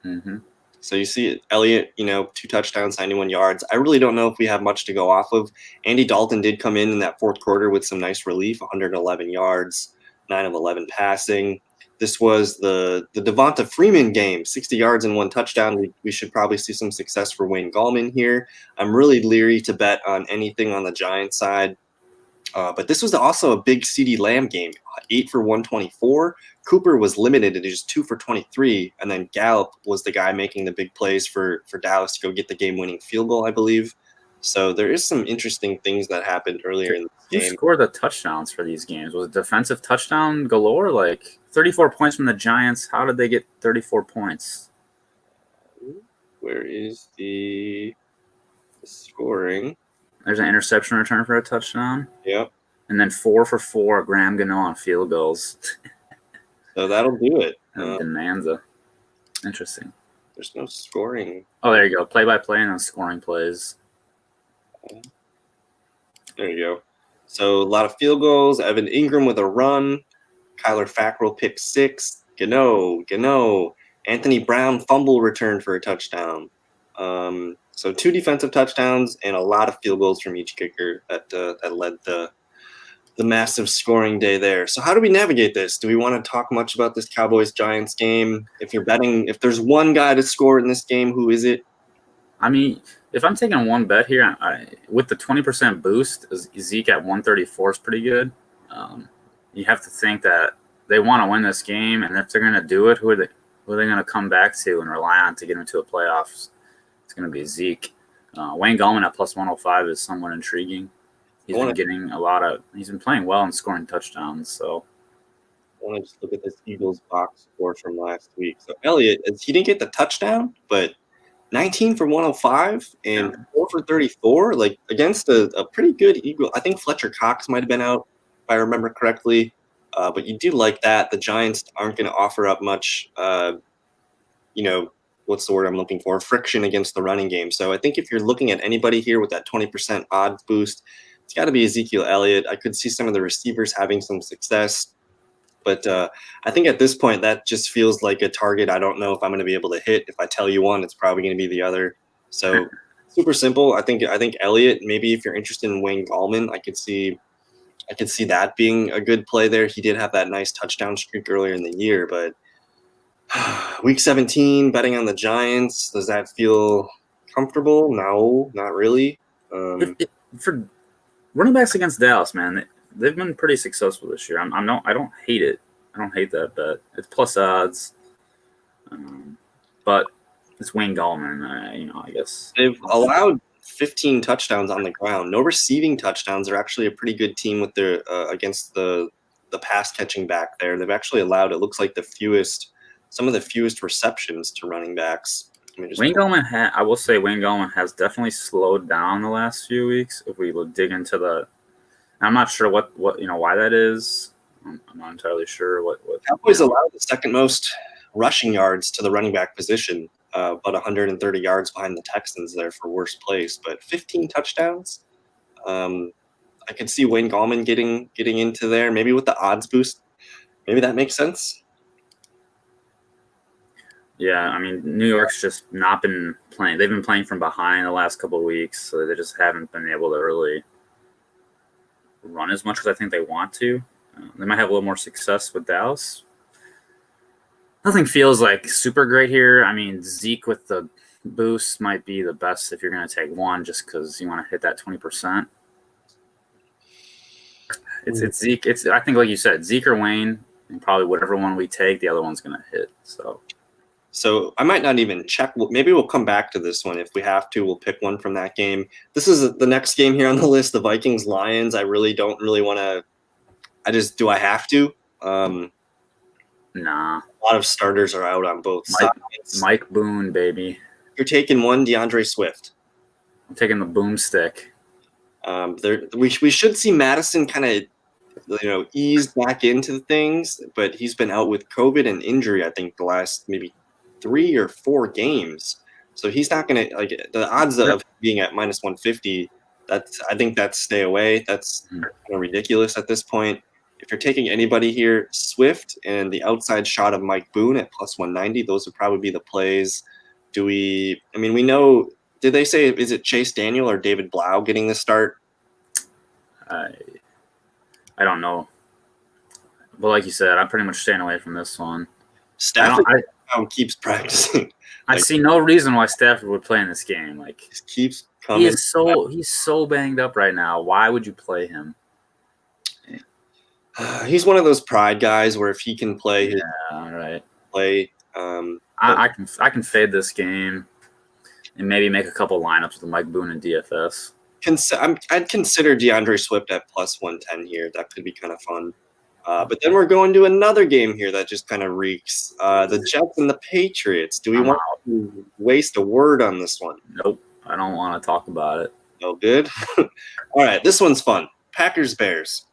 Mm-hmm. So you see Elliott, 2 touchdowns, 91 yards. I really don't know if we have much to go off of. Andy Dalton did come in that fourth quarter with some nice relief, 111 yards, 9 of 11 passing. This was the Devonta Freeman game, 60 yards and 1 touchdown. We should probably see some success for Wayne Gallman here. I'm really leery to bet on anything on the Giants side. But this was also a big CeeDee Lamb game, 8 for 124. Cooper was limited to just 2 for 23. And then Gallup was the guy making the big plays for Dallas to go get the game-winning field goal, I believe. So there is some interesting things that happened earlier in the game. Who scored the touchdowns for these games? Was it defensive touchdown galore? 34 points from the Giants. How did they get 34 points? Where is the scoring? There's an interception return for a touchdown. Yep. And then 4 for 4, Graham Gano on field goals. So that'll do it. Bonanza. Interesting. There's no scoring. Oh, there you go. Play-by-play and then scoring plays. There you go. So a lot of field goals. Evan Ingram with a run. Kyler Fackrell pick 6. Gano. Anthony Brown fumble return for a touchdown. So 2 defensive touchdowns and a lot of field goals from each kicker that led the massive scoring day there. So how do we navigate this? Do we want to talk much about this Cowboys-Giants game? If you're betting, if there's one guy to score in this game, who is it? I mean, if I'm taking one bet here, with the 20% boost, Zeke at 134 is pretty good. You have to think that they want to win this game, and if they're going to do it, who are they going to come back to and rely on to get into the playoffs? It's going to be Zeke. Wayne Gallman at plus 105 is somewhat intriguing. He's been playing well and scoring touchdowns. So I want to just look at this Eagles box score from last week. So Elliott, he didn't get the touchdown, but 19 for 105 and 4 for 34, like against a pretty good Eagle. I think Fletcher Cox might have been out, if I remember correctly. But you do like that. The Giants aren't going to offer up much, what's the word I'm looking for? Friction against the running game. So I think if you're looking at anybody here with that 20% odds boost, it's got to be Ezekiel Elliott. I could see some of the receivers having some success. But I think at this point, that just feels like a target I don't know if I'm going to be able to hit. If I tell you one, it's probably going to be the other. So super simple. I think Elliott, maybe if you're interested in Wayne Gallman, I could see that being a good play there. He did have that nice touchdown streak earlier in the year, but week 17, betting on the Giants, does that feel comfortable? No, not really. For running backs against Dallas, man, they've been pretty successful this year. I don't hate it. I don't hate that bet. It's plus odds, but it's Wayne Gallman. I guess they've allowed 15 touchdowns on the ground. No receiving touchdowns. They're actually a pretty good team with their against the pass catching back there. They've actually allowed, it looks like, some of the fewest receptions to running backs. Wayne Gallman has definitely slowed down the last few weeks. If we will dig into I'm not sure what why that is. I'm not entirely sure what. Cowboys allowed the second most rushing yards to the running back position, but 130 yards behind the Texans there for worst place. But 15 touchdowns. I could see Wayne Gallman getting into there, maybe with the odds boost. Maybe that makes sense. Yeah, I mean, New York's just not been playing. They've been playing from behind the last couple of weeks, so they just haven't been able to really run as much as I think they want to. They might have a little more success with Dallas. Nothing feels like super great here. I mean, Zeke with the boost might be the best if you're going to take one, just because you want to hit that 20%. It's Zeke. I think, like you said, Zeke or Wayne, and probably whatever one we take, the other one's going to hit. So I might not even check. Maybe we'll come back to this one. If we have to, we'll pick one from that game. This is the next game here on the list, the Vikings Lions. I really don't really want to. Do I have to? Nah. A lot of starters are out on both sides. Mike Boone, baby. You're taking one, DeAndre Swift. I'm taking the boomstick. We should see Madison kind of ease back into things, but he's been out with COVID and injury, I think, the last maybe 3 or 4 games. So he's not going to, like, the odds of being at minus 150, I think that's stay away. That's kind of ridiculous at this point. If you're taking anybody here, Swift and the outside shot of Mike Boone at plus 190, those would probably be the plays. We know, did they say, is it Chase Daniel or David Blau getting the start? I don't know. But like you said, I'm pretty much staying away from this one. Stafford keeps practicing. I see no reason why Stafford would play in this game. Like, just keeps coming. He's so banged up right now. Why would you play him? He's one of those pride guys where if he can play, play. I can fade this game and maybe make a couple lineups with Mike Boone and DFS. I'd consider DeAndre Swift at plus 110 here. That could be kind of fun. But then we're going to another game here that just kind of reeks. The Jets and the Patriots. Do we want to waste a word on this one? Nope. I don't want to talk about it. No good? All right. This one's fun. Packers-Bears.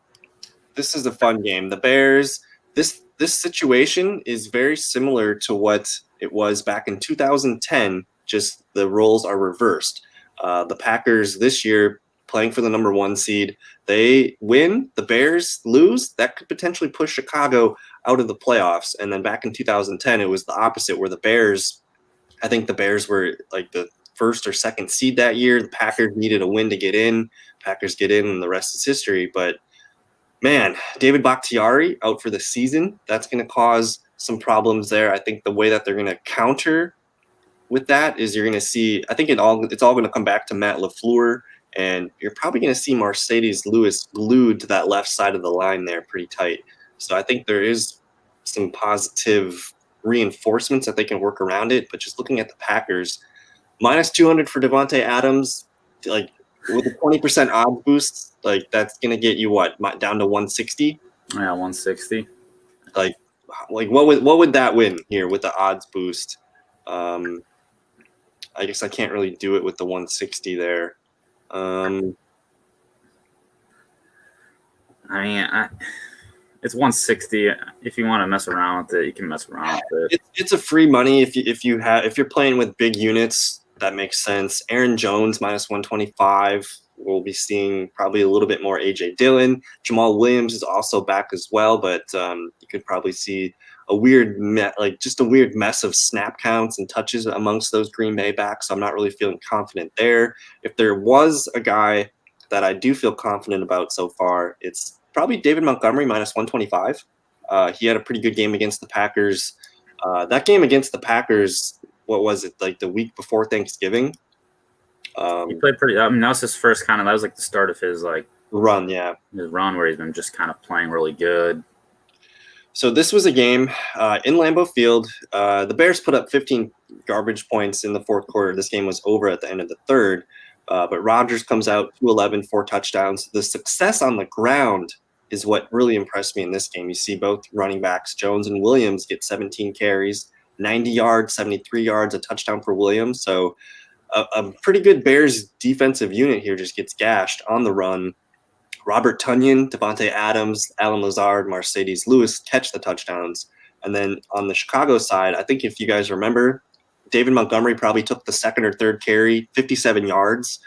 This is a fun game. The Bears, this situation is very similar to what it was back in 2010. Just the roles are reversed. The Packers this year playing for the number 1 seed. They win, the Bears lose. That could potentially push Chicago out of the playoffs. And then back in 2010, it was the opposite, where I think the Bears were like the first or second seed that year. The Packers needed a win to get in. Packers get in, and the rest is history. But man, David Bakhtiari out for the season. That's going to cause some problems there. I think the way that they're going to counter with that is you're going to see, I think it's all going to come back to Matt LaFleur, and you're probably going to see Mercedes Lewis glued to that left side of the line there pretty tight. So I think there is some positive reinforcements that they can work around it. But just looking at the Packers, minus 200 for Davonte Adams, like with a 20% odds boost, like that's going to get you down to 160? Yeah, 160. Like what would that win here with the odds boost? I guess I can't really do it with the 160 there. It's 160. If you want to mess around with it, you can mess around with it. It's a free money if you're playing with big units. That makes sense. Aaron Jones minus 125. We'll be seeing probably a little bit more A.J. Dillon. Jamal Williams is also back as well, but you could probably see a weird mess of snap counts and touches amongst those Green Bay backs. So I'm not really feeling confident there. If there was a guy that I do feel confident about so far, it's probably David Montgomery minus 125. He had a pretty good game against the Packers. That game against the Packers, what was it, like the week before Thanksgiving? He played pretty. I mean, that was his first that was like the start of his run, yeah. His run where he's been just kind of playing really good. So this was a game in Lambeau Field. The Bears put up 15 garbage points in the fourth quarter. This game was over at the end of the third. But Rodgers comes out 211, 4 touchdowns. The success on the ground is what really impressed me in this game. You see both running backs, Jones and Williams, get 17 carries, 90 yards, 73 yards, a touchdown for Williams. So a pretty good Bears defensive unit here just gets gashed on the run. Robert Tonyan, Davonte Adams, Alan Lazard, Mercedes Lewis catch the touchdowns. And then on the Chicago side, I think if you guys remember, David Montgomery probably took the second or third carry, 57 yards.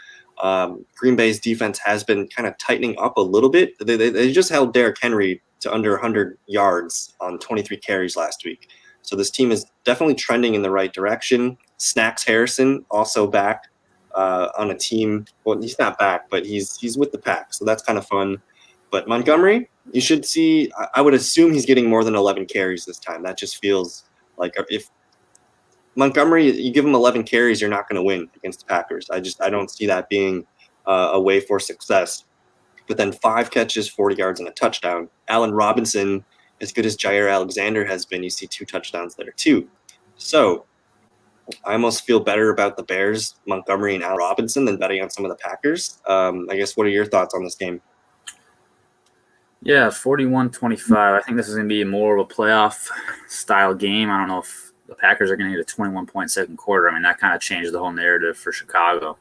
Green Bay's defense has been kind of tightening up a little bit. They just held Derrick Henry to under 100 yards on 23 carries last week. So this team is definitely trending in the right direction. Snacks Harrison also back on a team. Well, he's not back, but he's with the Pack, so that's kind of fun. But Montgomery, you should see. I would assume he's getting more than 11 carries this time. That just feels like if Montgomery, you give him 11 carries, you're not going to win against the Packers. I don't see that being a way for success. But then 5 catches, 40 yards, and a touchdown. Allen Robinson, as good as Jair Alexander has been, you see 2 touchdowns there too. So I almost feel better about the Bears, Montgomery, and Allen Robinson than betting on some of the Packers. I guess, what are your thoughts on this game? Yeah, 41-25. I think this is going to be more of a playoff-style game. I don't know if the Packers are going to get a 21-point second quarter. I mean, that kind of changed the whole narrative for Chicago.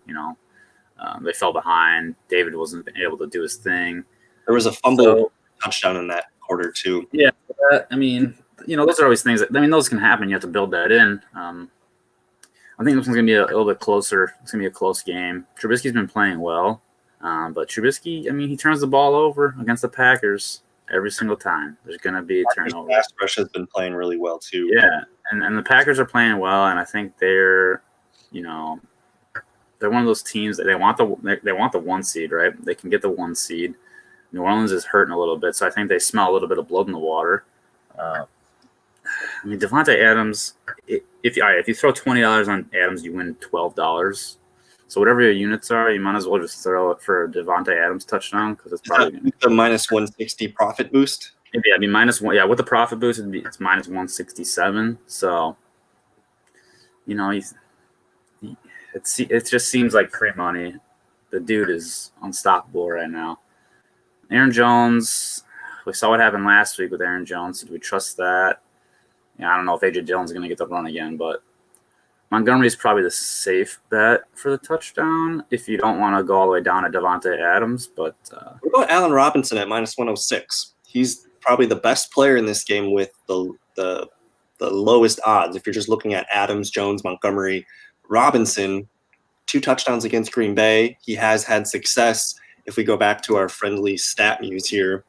They fell behind. David wasn't able to do his thing. There was a fumble touchdown in that quarter too. Yeah, those are always things those can happen. You have to build that in. I think this one's going to be a little bit closer. It's going to be a close game. Trubisky's been playing well, but Trubisky, he turns the ball over against the Packers every single time. There's going to be a turnover. Pass rush has been playing really well too. Yeah, and the Packers are playing well, and I think they're one of those teams that they want the 1 seed, right? They can get the 1 seed. New Orleans is hurting a little bit, so I think they smell a little bit of blood in the water. Davonte Adams, if you throw $20 on Adams, you win $12. So whatever your units are, you might as well just throw it for a Davonte Adams touchdown because it's probably the minus 160 profit boost. Yeah, minus one. Yeah, with the profit boost, it's minus 167. So, it just seems like free money. The dude is unstoppable right now. Aaron Jones, we saw what happened last week with Aaron Jones. Did we trust that? Yeah, I don't know if A.J. Dillon's going to get the run again, but Montgomery is probably the safe bet for the touchdown if you don't want to go all the way down to Davonte Adams. But what about Allen Robinson at minus 106? He's probably the best player in this game with the lowest odds, if you're just looking at Adams, Jones, Montgomery, Robinson, 2 touchdowns against Green Bay. He has had success. If we go back to our friendly stat muse here,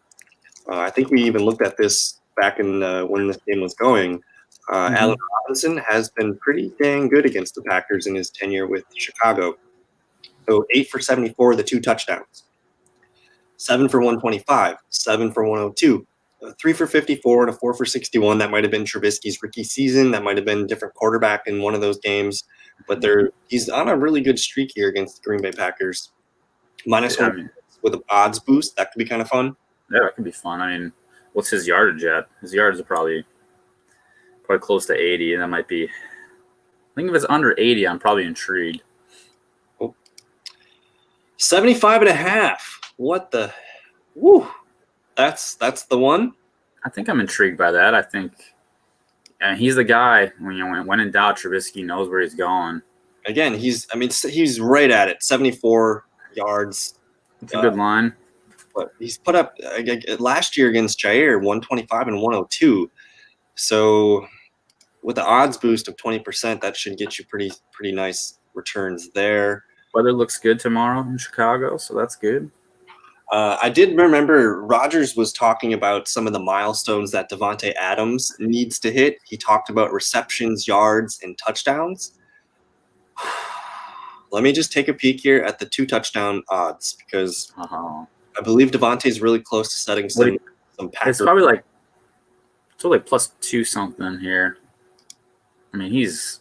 I think we even looked at this back in when this game was going. Allen Robinson has been pretty dang good against the Packers in his tenure with Chicago. So 8 for 74, the 2 touchdowns. 7 for 125, 7 for 102, 3 for 54, and a 4 for 61. That might have been Trubisky's rookie season. That might have been a different quarterback in one of those games. But he's on a really good streak here against the Green Bay Packers. -1 with an odds boost. That could be kind of fun. Yeah, that could be fun. I mean, what's his yardage at? His yards are probably close to 80, and that might be. I think if it's under 80, I'm probably intrigued. 75.5. What the? Woo! That's the one. I think I'm intrigued by that. I think, and he's the guy when in doubt, Trubisky knows where he's going. Again, he's right at it. 74 yards. It's a good line. But he's put up last year against Jair 125 and 102. So with the odds boost of 20%, that should get you pretty nice returns there. Weather looks good tomorrow in Chicago, so that's good. I did remember Rodgers was talking about some of the milestones that Davonte Adams needs to hit. He talked about receptions, yards, and touchdowns. Let me just take a peek here at the 2 touchdown odds because I believe Davonte is really close to setting some Packers. It's probably like +2 something here. I mean, he's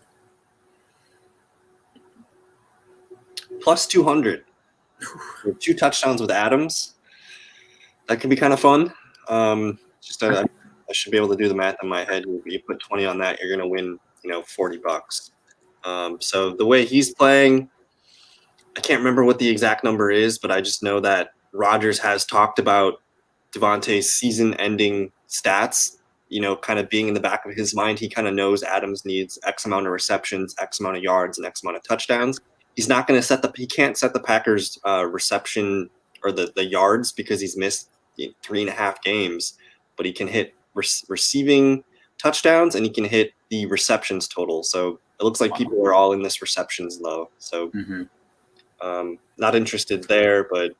+200. 2 touchdowns with Adams. That could be kind of fun. I should be able to do the math in my head. You put 20 on that, you're going to win, $40. So the way he's playing, I can't remember what the exact number is, but I just know that Rodgers has talked about Davonte's season-ending stats, kind of being in the back of his mind. He kind of knows Adams needs X amount of receptions, X amount of yards, and X amount of touchdowns. He's not going to he can't set the Packers reception or the yards because he's missed 3.5 games, but he can hit receiving touchdowns and he can hit the receptions total. So it looks like people are all in this receptions low. So not interested there, but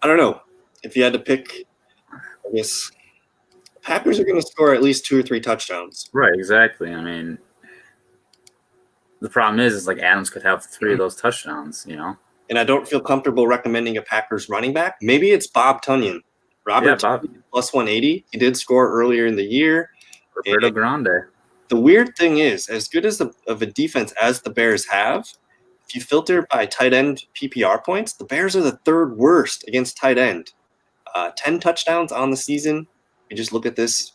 I don't know. If you had to pick, I guess Packers are going to score at least 2 or 3 touchdowns. Right, exactly. I mean, the problem is like Adams could have 3 of those touchdowns, And I don't feel comfortable recommending a Packers running back. Maybe it's Bob Tonyan. Robert Tonyan, +180. He did score earlier in the year. Roberto Grande. The weird thing is, as good as of a defense as the Bears have, if you filter by tight end PPR points, the Bears are the 3rd worst against tight end. 10 touchdowns on the season. You just look at this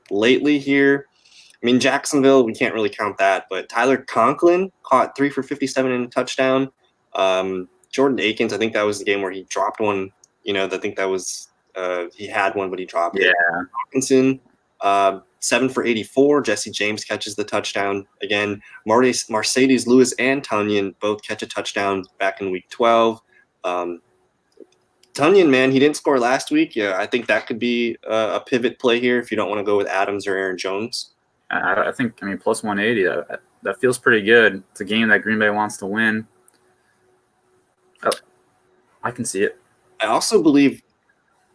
lately here. I mean, Jacksonville, we can't really count that, but Tyler Conklin caught 3 for 57 in a touchdown. Jordan Akins, I think that was the game where he dropped one. I think that was he had one, but he dropped it. Hopkinson, 7 for 84. Jesse James catches the touchdown. Again, Mercedes Lewis and Tonyan both catch a touchdown back in week 12. Tonyan, man, he didn't score last week. Yeah, I think that could be a pivot play here if you don't want to go with Adams or Aaron Jones. I think, +180, that feels pretty good. It's a game that Green Bay wants to win. I can see it. I also believe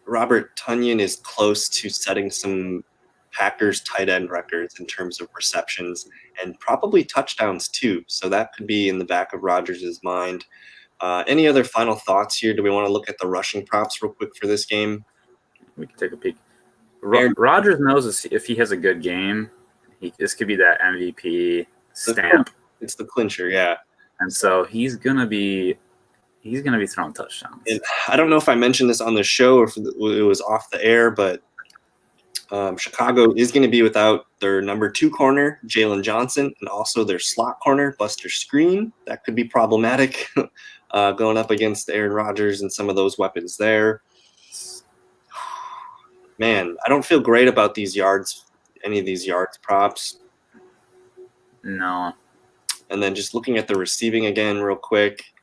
Robert Tonyan is close to setting some Packers tight end records in terms of receptions and probably touchdowns too. So that could be in the back of Rodgers' mind. Any other final thoughts here? Do we want to look at the rushing props real quick for this game? We can take a peek. Rodgers knows if he has a good game, this could be that MVP stamp. It's the clincher, yeah. And so he's gonna be throwing touchdowns. And I don't know if I mentioned this on the show or if it was off the air, but Chicago is going to be without their number 2 corner, Jalen Johnson, and also their slot corner, Buster Screen. That could be problematic going up against Aaron Rodgers and some of those weapons there. Man, I don't feel great about these yards, any of these yards props. No. And then just looking at the receiving again real quick,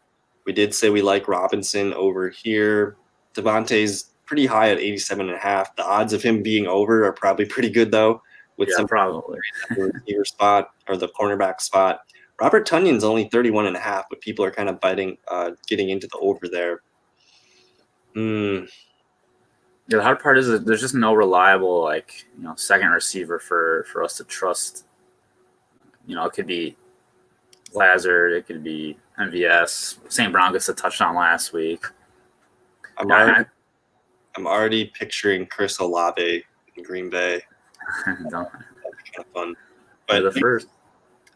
we did say we like Robinson over here. Devontae's pretty high at 87.5. The odds of him being over are probably pretty good, though. with some probably the receiver spot or the cornerback spot. Robert Tunyon's only 31.5, but people are kind of getting into the over there. Yeah, the hard part is that there's just no reliable second receiver for us to trust. It could be Lazard, it could be MVS. St. Brown gets a touchdown last week. I'm already picturing Chris Olave in Green Bay. That'd be kind of fun. But the first.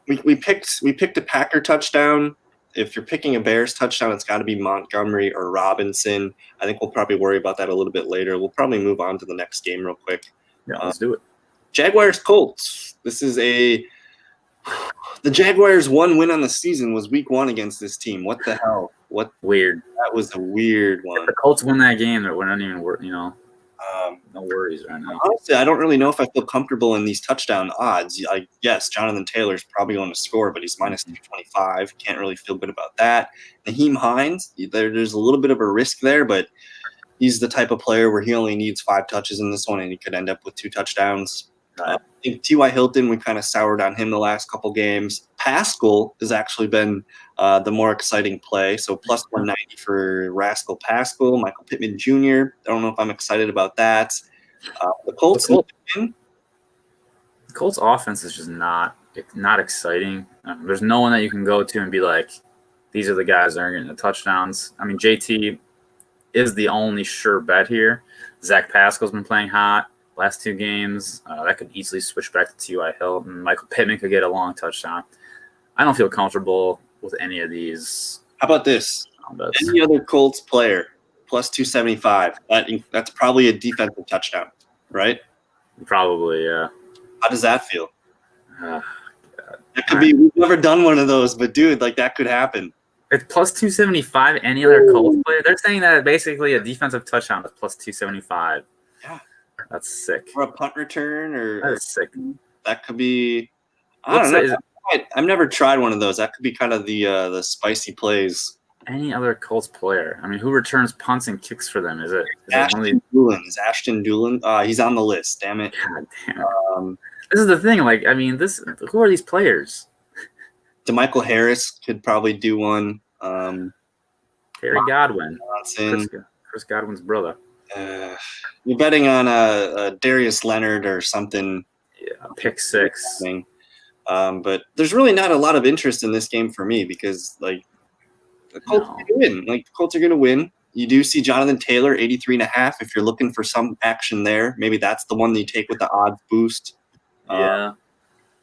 We picked a Packer touchdown. If you're picking a Bears touchdown, it's got to be Montgomery or Robinson. I think we'll probably worry about that a little bit later. We'll probably move on to the next game real quick. Yeah, let's do it. Jaguars Colts. This is the Jaguars' one win on the season was week 1 against this team. What the hell? What weird? That was a weird one. If the Colts win that game, we're not even no worries right now. Honestly, I don't really know if I feel comfortable in these touchdown odds. Yes, Jonathan Taylor's probably going to score, but he's minus 225. Can't really feel good about that. Naheem Hines, there's a little bit of a risk there, but he's the type of player where he only needs 5 touches in this one, and he could end up with 2 touchdowns. I think T.Y. Hilton, we kind of soured on him the last couple games. Pascal has actually been the more exciting play. So plus 190 for Rascal Pascal, Michael Pittman Jr. I don't know if I'm excited about that. The Colts offense is just not exciting. There's no one that you can go to and be like, these are the guys that are getting the touchdowns. I mean, JT is the only sure bet here. Zach Pascal's been playing hot last 2 games. That could easily switch back to T.Y. Hilton. Michael Pittman could get a long touchdown. I don't feel comfortable with any of these. How about this? Any other Colts player, plus 275. That's probably a defensive touchdown, right? Probably, yeah. How does that feel? That could be. We've never done one of those, but dude, that could happen. It's plus 275. Any other Colts player? They're saying that basically a defensive touchdown is plus 275. Yeah. That's sick. Or a punt return, that's sick. That could be. I don't know. I've never tried one of those. That could be kind of the spicy plays. Any other Colts player? I mean, who returns punts and kicks for them? Is it Ashton Dulin? Is Ashton Dulin? He's on the list. Damn it. God damn it. This is the thing. Who are these players? DeMichael Harris could probably do one. Terry Godwin. Chris Godwin's brother. You're betting on Darius Leonard or something. Yeah, pick 6. But there's really not a lot of interest in this game for me because the Colts are going to win. The Colts are going to win. You do see Jonathan Taylor 83.5. If you're looking for some action there, maybe that's the one that you take with the odds boost. Yeah.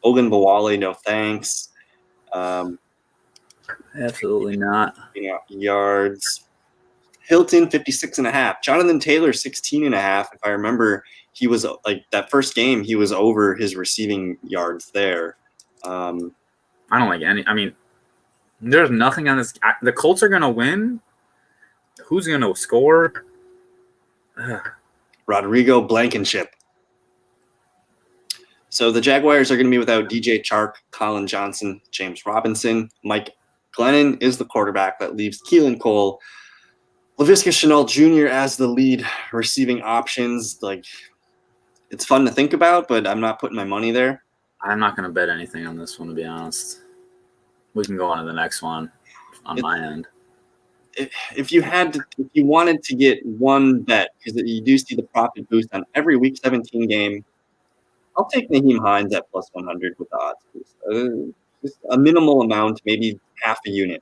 Ogun Bawale, no thanks. Absolutely not. Yards. Hilton 56.5. Jonathan Taylor 16.5. If I remember, he was that first game. He was over his receiving yards there. I don't like any. I mean, there's nothing on this. The Colts are gonna win. Who's gonna score? Rodrigo Blankenship. So the Jaguars are going to be without DJ Chark, Colin Johnson, James Robinson. Mike Glennon is the quarterback. That leaves Keelan Cole, Laviska Shenault Jr. as the lead receiving options. It's fun to think about, but I'm not putting my money there. I'm not going to bet anything on this one, to be honest. We can go on to the next one on my end. If you wanted to get one bet, because you do see the profit boost on every Week 17 game, I'll take Naheem Hines at plus 100 with the odds boost. Just a minimal amount, maybe half a unit.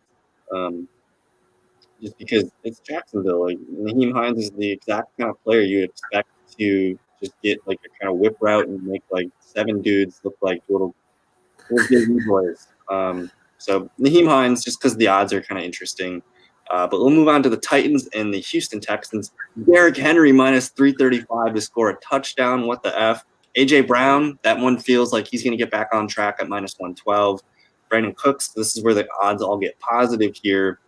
Just because it's Jacksonville. Naheem Hines is the exact kind of player you'd expect to just get a kind of whip route and make 7 dudes look like little Disney boys. So Naheem Hines, just because the odds are kind of interesting. But we'll move on to the Titans and the Houston Texans. Derrick Henry minus 335 to score a touchdown. What the F? A.J. Brown, that one feels like he's going to get back on track at minus 112. Brandon Cooks, this is where the odds all get positive here.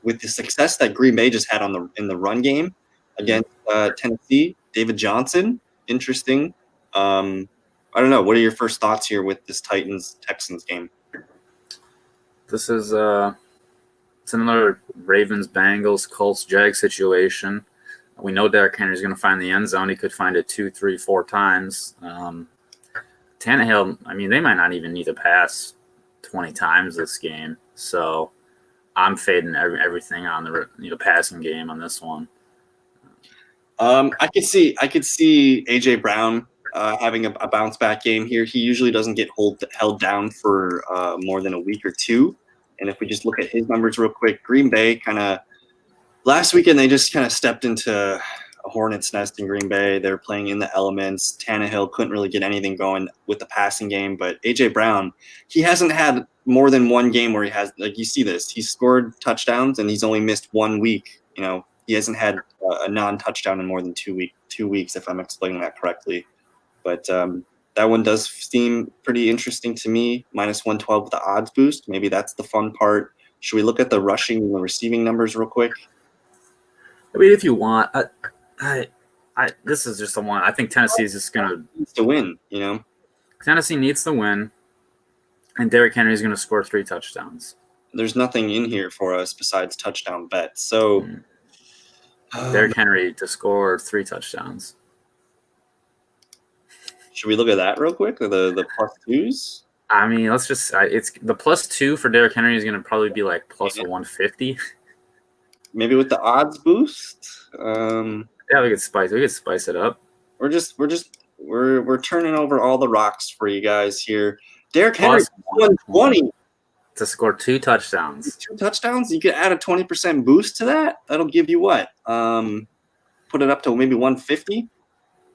With the success that Green Bay just had in the run game against Tennessee, David Johnson, interesting. I don't know. What are your first thoughts here with this Titans-Texans game? This is it's another Ravens, Bengals, Colts, Jags situation. We know Derrick Henry is going to find the end zone. He could find it 2, 3, 4 times. Tannehill, I mean, they might not even need to pass 20 times this game. So I'm fading everything on the passing game on this one. I could see AJ Brown having a bounce back game here. He usually doesn't get held down for more than a week or two. And if we just look at his numbers real quick, Green Bay kind of last weekend they just kind of stepped into a hornet's nest in Green Bay. They're playing in the elements. Tannehill couldn't really get anything going with the passing game, but AJ Brown, he hasn't had more than one game where he has, like, you see this. He's scored touchdowns and he's only missed 1 week. He hasn't had a non-touchdown in more than 2 weeks, if I'm explaining that correctly. But that one does seem pretty interesting to me. -112 with the odds boost. Maybe that's the fun part. Should we look at the rushing and the receiving numbers real quick? I mean, if you want, this is just the one. I think Tennessee is just going to win. Tennessee needs to win, and Derrick Henry is going to score 3 touchdowns. There's nothing in here for us besides touchdown bets. So Derrick Henry to score 3 touchdowns. Should we look at that real quick? Or the plus twos? I mean, let's just it's the +2 for Derrick Henry is going to probably be like plus 150. Maybe with the odds boost. Yeah, we could spice it up. We're turning over all the rocks for you guys here. Derrick Henry 120 to score 2 touchdowns. 2 touchdowns. You could add a 20% boost to that. That'll give you what? Put it up to maybe 150.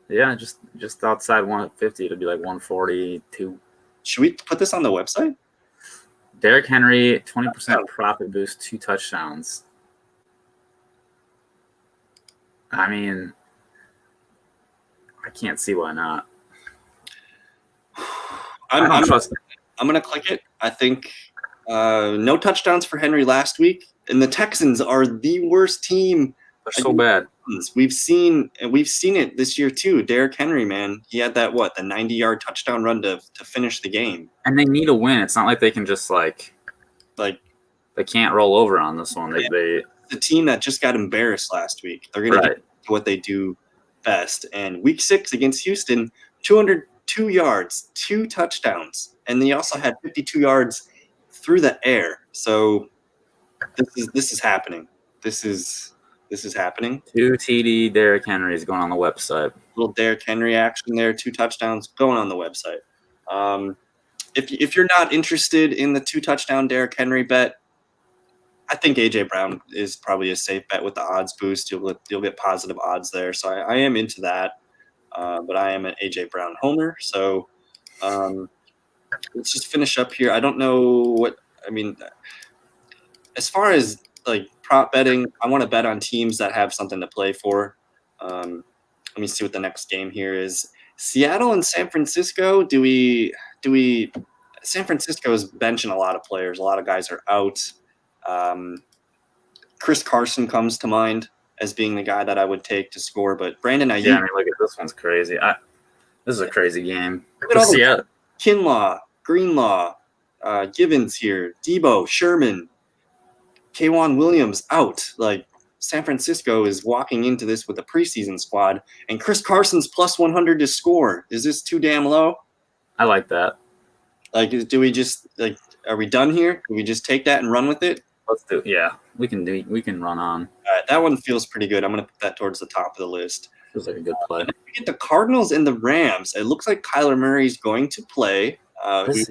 Yeah, just outside 150. It'd be like 142. Should we put this on the website? Derrick Henry 20% profit boost, 2 touchdowns. I mean, I can't see why not. I'm going to click it. I think no touchdowns for Henry last week. And the Texans are the worst team. They're so bad. We've seen it this year too. Derrick Henry, man, he had that the 90-yard touchdown run to finish the game. And they need a win. It's not like they can just like they can't roll over on this one. They the team that just got embarrassed last week. They're going to get what they do best. And week 6 against Houston, 202 yards, 2 touchdowns, and they also had 52 yards through the air. So this is happening. This is happening. 2 TD Derrick Henry is going on the website. Little Derrick Henry action there. 2 touchdowns going on the website. If you're not interested in the 2 touchdown Derrick Henry bet, I think AJ Brown is probably a safe bet with the odds boost. You'll get positive odds there. So I am into that. But I am an AJ Brown homer. So let's just finish up here. I don't know as far as prop betting, I want to bet on teams that have something to play for. Let me see what the next game here is. Seattle and San Francisco. San Francisco is benching a lot of players. A lot of guys are out. Chris Carson comes to mind as being the guy that I would take to score, but Brandon Ayuk. Yeah, I mean, look at this one's crazy. This is a crazy game. Kinlaw, Greenlaw, Givens here, Debo, Sherman, K'Wan Williams out. San Francisco is walking into this with a preseason squad, and Chris Carson's plus 100 to score. Is this too damn low? I like that. Do we just are we done here? Do we just take that and run with it? Let's do it. Yeah, we can run on. All right, that one feels pretty good. I'm going to put that towards the top of the list. Feels like a good play. We get the Cardinals and the Rams. It looks like Kyler Murray's going to play. We're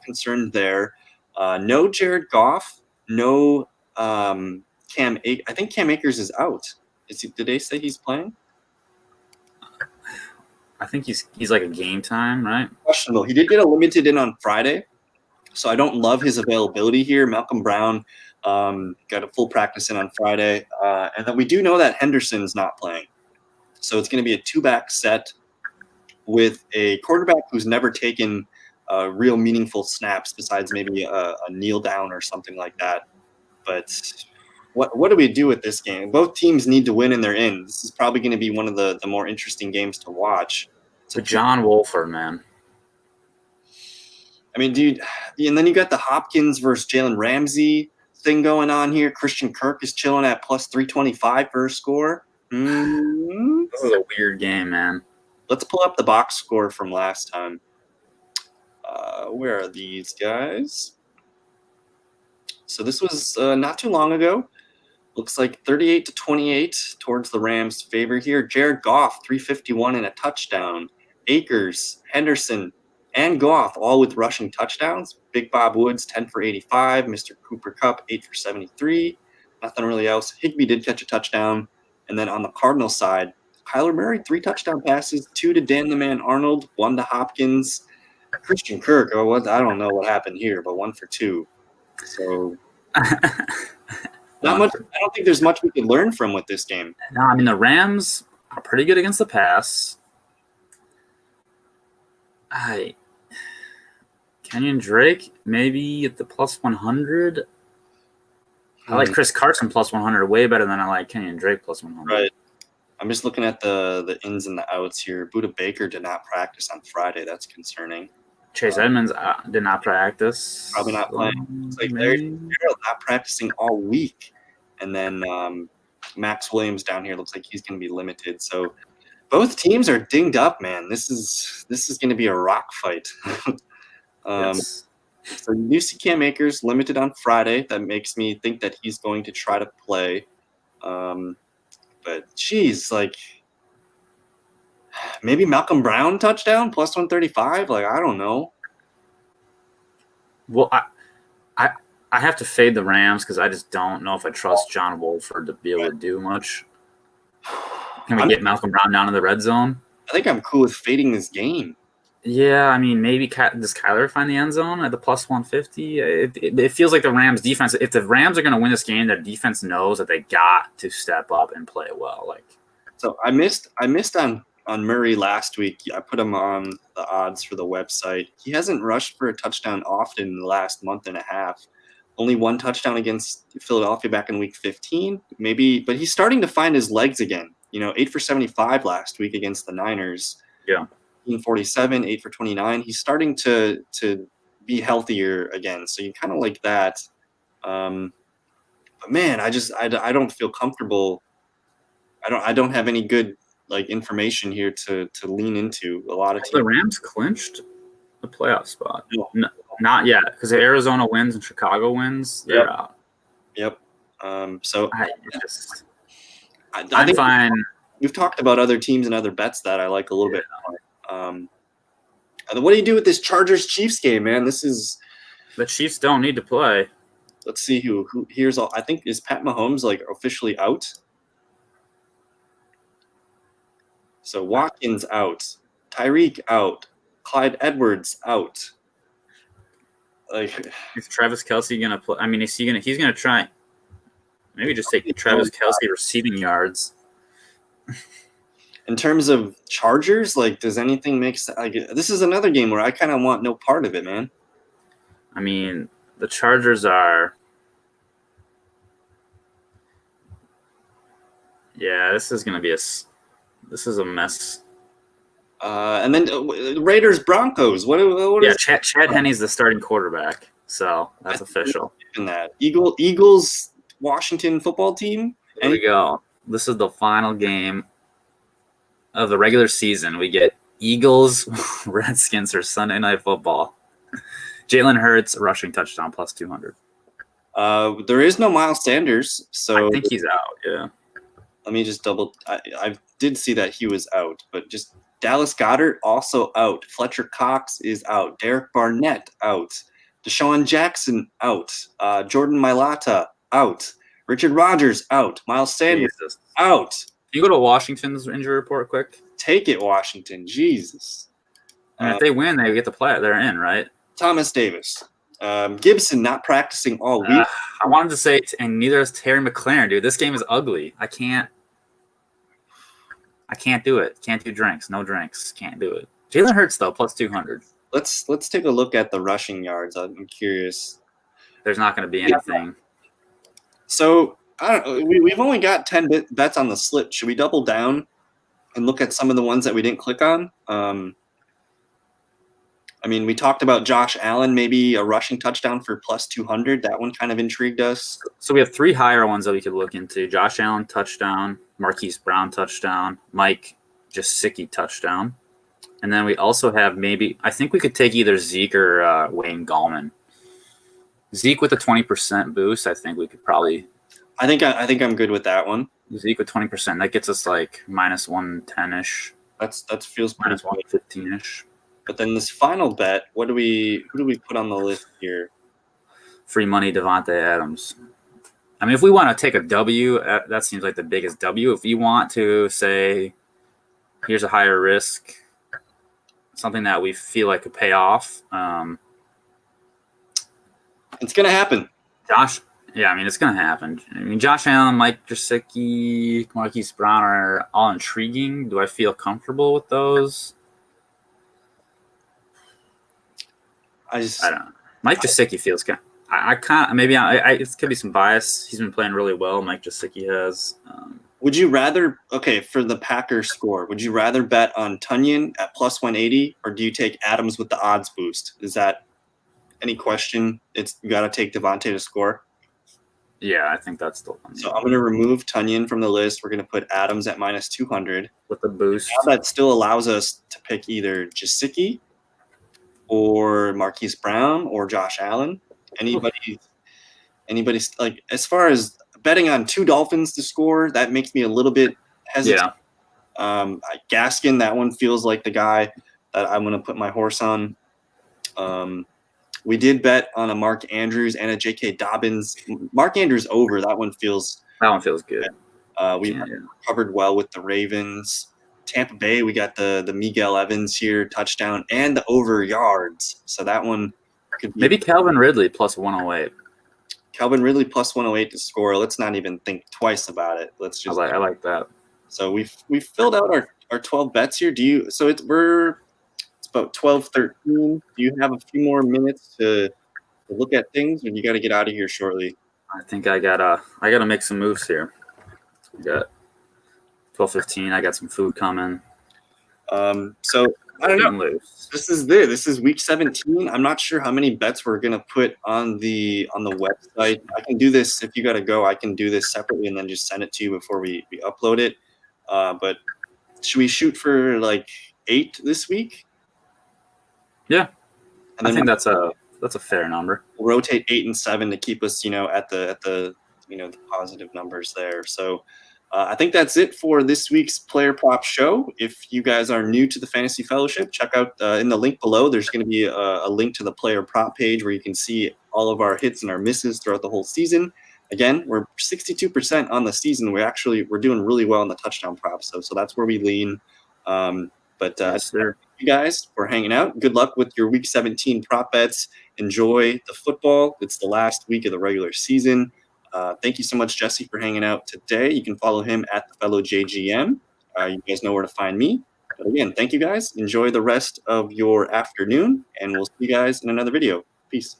concerned there. No Jared Goff. No Cam. I think Cam Akers is out. Did they say he's playing? I think he's like a game time, right? Questionable. He did get a limited in on Friday, so I don't love his availability here. Malcolm Brown got a full practice in on Friday, and then we do know that Henderson's not playing. So it's going to be a 2-back set with a quarterback who's never taken real meaningful snaps besides maybe a kneel down or something like that. But what do we do with this game? Both teams need to win and they're in. This is probably going to be one of the more interesting games to watch. So John Wolford, man. I mean, dude, and then you got the Hopkins versus Jaylen Ramsey thing going on here. Christian Kirk is chilling at plus 325 for a score. This is a weird game, man. Let's pull up the box score from last time. Where are these guys? So this was not too long ago. Looks like 38-28 towards the Rams' favor here. Jared Goff, 351 and a touchdown. Akers, Henderson, and Goff all with rushing touchdowns. Big Bob Woods, 10 for 85. Mr. Cooper Kupp, 8 for 73. Nothing really else. Higbee did catch a touchdown. And then on the Cardinals side, Kyler Murray, 3 touchdown passes, 2 to Dan the Man Arnold, 1 to Hopkins. Christian Kirk, I don't know what happened here, but 1 for 2. So not much. I don't think there's much we could learn from with this game. No, I mean the Rams are pretty good against the pass. Kenyon Drake maybe at the plus 100. I like Chris Carson plus 100 way better than I like Kenyon Drake plus 100. Right. I'm just looking at the ins and the outs here. Budda Baker did not practice on Friday. That's concerning. Chase Edmonds did not practice. Probably not playing. It's like they're not practicing all week. And then Max Williams down here looks like he's going to be limited. So both teams are dinged up, man. This is going to be a rock fight. Yes. So you see Cam Akers limited on Friday. That makes me think that he's going to try to play. But geez, like maybe Malcolm Brown touchdown plus 135. Like I don't know. Well, I have to fade the Rams because I just don't know if I trust John Wolford to be able to do much. Can we get Malcolm Brown down in the red zone? I think I'm cool with fading this game. Yeah, I mean, maybe does Kyler find the end zone at the plus 150? It feels like the Rams' defense. If the Rams are going to win this game, their defense knows that they got to step up and play well. So I missed on Murray last week. I put him on the odds for the website. He hasn't rushed for a touchdown often in the last month and a half. Only 1 touchdown against Philadelphia back in week 15, maybe, but he's starting to find his legs again. 8 for 75 last week against the Niners. Yeah. 47, 8 for 29. He's starting to be healthier again. So you kind of like that. But man, I don't feel comfortable. I don't have any good information here to lean into. A lot of teams. The Rams clinched the playoff spot. No, not yet, because if Arizona wins and Chicago wins, they're out. Yep. So I'm fine. We've talked about other teams and other bets that I like a little bit more. What do you do with this Chargers-Chiefs game, man? The Chiefs don't need to play. Let's see who here's all. I think is Pat Mahomes officially out. So Watkins out, Tyreek out, Clyde Edwards out. Is Travis Kelce gonna play? I mean, he's gonna try. Maybe just take Travis Kelce receiving yards. In terms of Chargers, does anything make sense? This is another game where I kind of want no part of it, man. I mean, the Chargers are. Yeah, this is a mess. And then Raiders Broncos. What is Chad Henne's the starting quarterback, so that's official. That Eagles Washington football team. There we go. This is the final game of the regular season. We get Eagles Redskins for Sunday Night Football. Jalen Hurts rushing touchdown plus 200. There is no Miles Sanders, so I think he's out. Yeah. Let me just double. I did see that he was out, but just Dallas Goedert also out. Fletcher Cox is out. Derek Barnett out. Deshaun Jackson out. Jordan Mailata out. Richard Rodgers out. Miles Sanders out. Can you go to Washington's injury report quick? Take it, Washington. Jesus. And if they win, they get to play it. They're in, right? Thomas Davis. Gibson not practicing all week. I wanted to say, and neither is Terry McLaurin, dude. This game is ugly. I can't do it. Can't do drinks. No drinks. Can't do it. Jalen Hurts, though, plus 200. Let's take a look at the rushing yards. I'm curious. There's not going to be anything. So we've only got 10 bets on the slip. Should we double down and look at some of the ones that we didn't click on? We talked about Josh Allen, maybe a rushing touchdown for plus 200. That one kind of intrigued us. So we have 3 higher ones that we could look into. Josh Allen touchdown, Marquis Brown touchdown, Mike Gesicki touchdown. And then we also have I think we could take either Zeke or Wayne Gallman. Zeke with a 20% boost, I think we could probably. I think I'm good with that one. Zeke with 20%, that gets us like minus 110-ish. That feels minus 115-ish. But then this final bet, who do we put on the list here? Free money, Davonte Adams. I mean, if we want to take a W, that seems like the biggest W. If you want to say, here's a higher risk, something that we feel like could pay off. It's going to happen. It's going to happen. I mean, Josh Allen, Mike Gesicki, Marquis Brown are all intriguing. Do I feel comfortable with those? I don't know. Mike Gesicki feels kind of, I can't, maybe it could be some bias. He's been playing really well. Mike Gesicki has. Would you rather, for the Packers score, would you rather bet on Tunyon at plus 180, or do you take Adams with the odds boost? Is that any question? You got to take Davonte to score. Yeah, I think that's the one. So I'm going to remove Tunyon from the list. We're going to put Adams at minus 200 with the boost. Now that still allows us to pick either Gesicki or Marquis Brown or Josh Allen. Anybody like, as far as betting on two Dolphins to score, that makes me a little bit hesitant. Yeah. Gaskin, that one feels like the guy that I'm going to put my horse on. We did bet on a Mark Andrews and a J.K. Dobbins. Mark Andrews over. That one feels good. We covered well with the Ravens. Tampa Bay, we got the Miguel Evans here, touchdown, and the over yards. So that one could be. Maybe Calvin Ridley plus 108. Calvin Ridley plus 108 to score. Let's not even think twice about it. Let's just. I like that. So we've filled out our 12 bets here. It's about 12:13. Do you have a few more minutes to look at things, or you got to get out of here shortly? I think I gotta make some moves here. We got 12:15. I got some food coming. So I don't know. This is week 17. I'm not sure how many bets we're gonna put on the website. I can do this if you gotta go. I can do this separately and then just send it to you before we upload it. But should we shoot for like 8 this week? Yeah, and I think that's a fair number. We'll rotate 8 and 7 to keep us, at the the positive numbers there. So I think that's it for this week's Player Prop Show. If you guys are new to the Fantasy Fellowship, check out in the link below. There's going to be a link to the Player Prop page where you can see all of our hits and our misses throughout the whole season. Again, we're 62% on the season. We're doing really well on the touchdown props, so that's where we lean. But yes, thank you guys for hanging out. Good luck with your Week 17 prop bets. Enjoy the football. It's the last week of the regular season. Thank you so much, Jesse, for hanging out today. You can follow him at the fellow JGM. You guys know where to find me. But again, thank you guys. Enjoy the rest of your afternoon, and we'll see you guys in another video. Peace.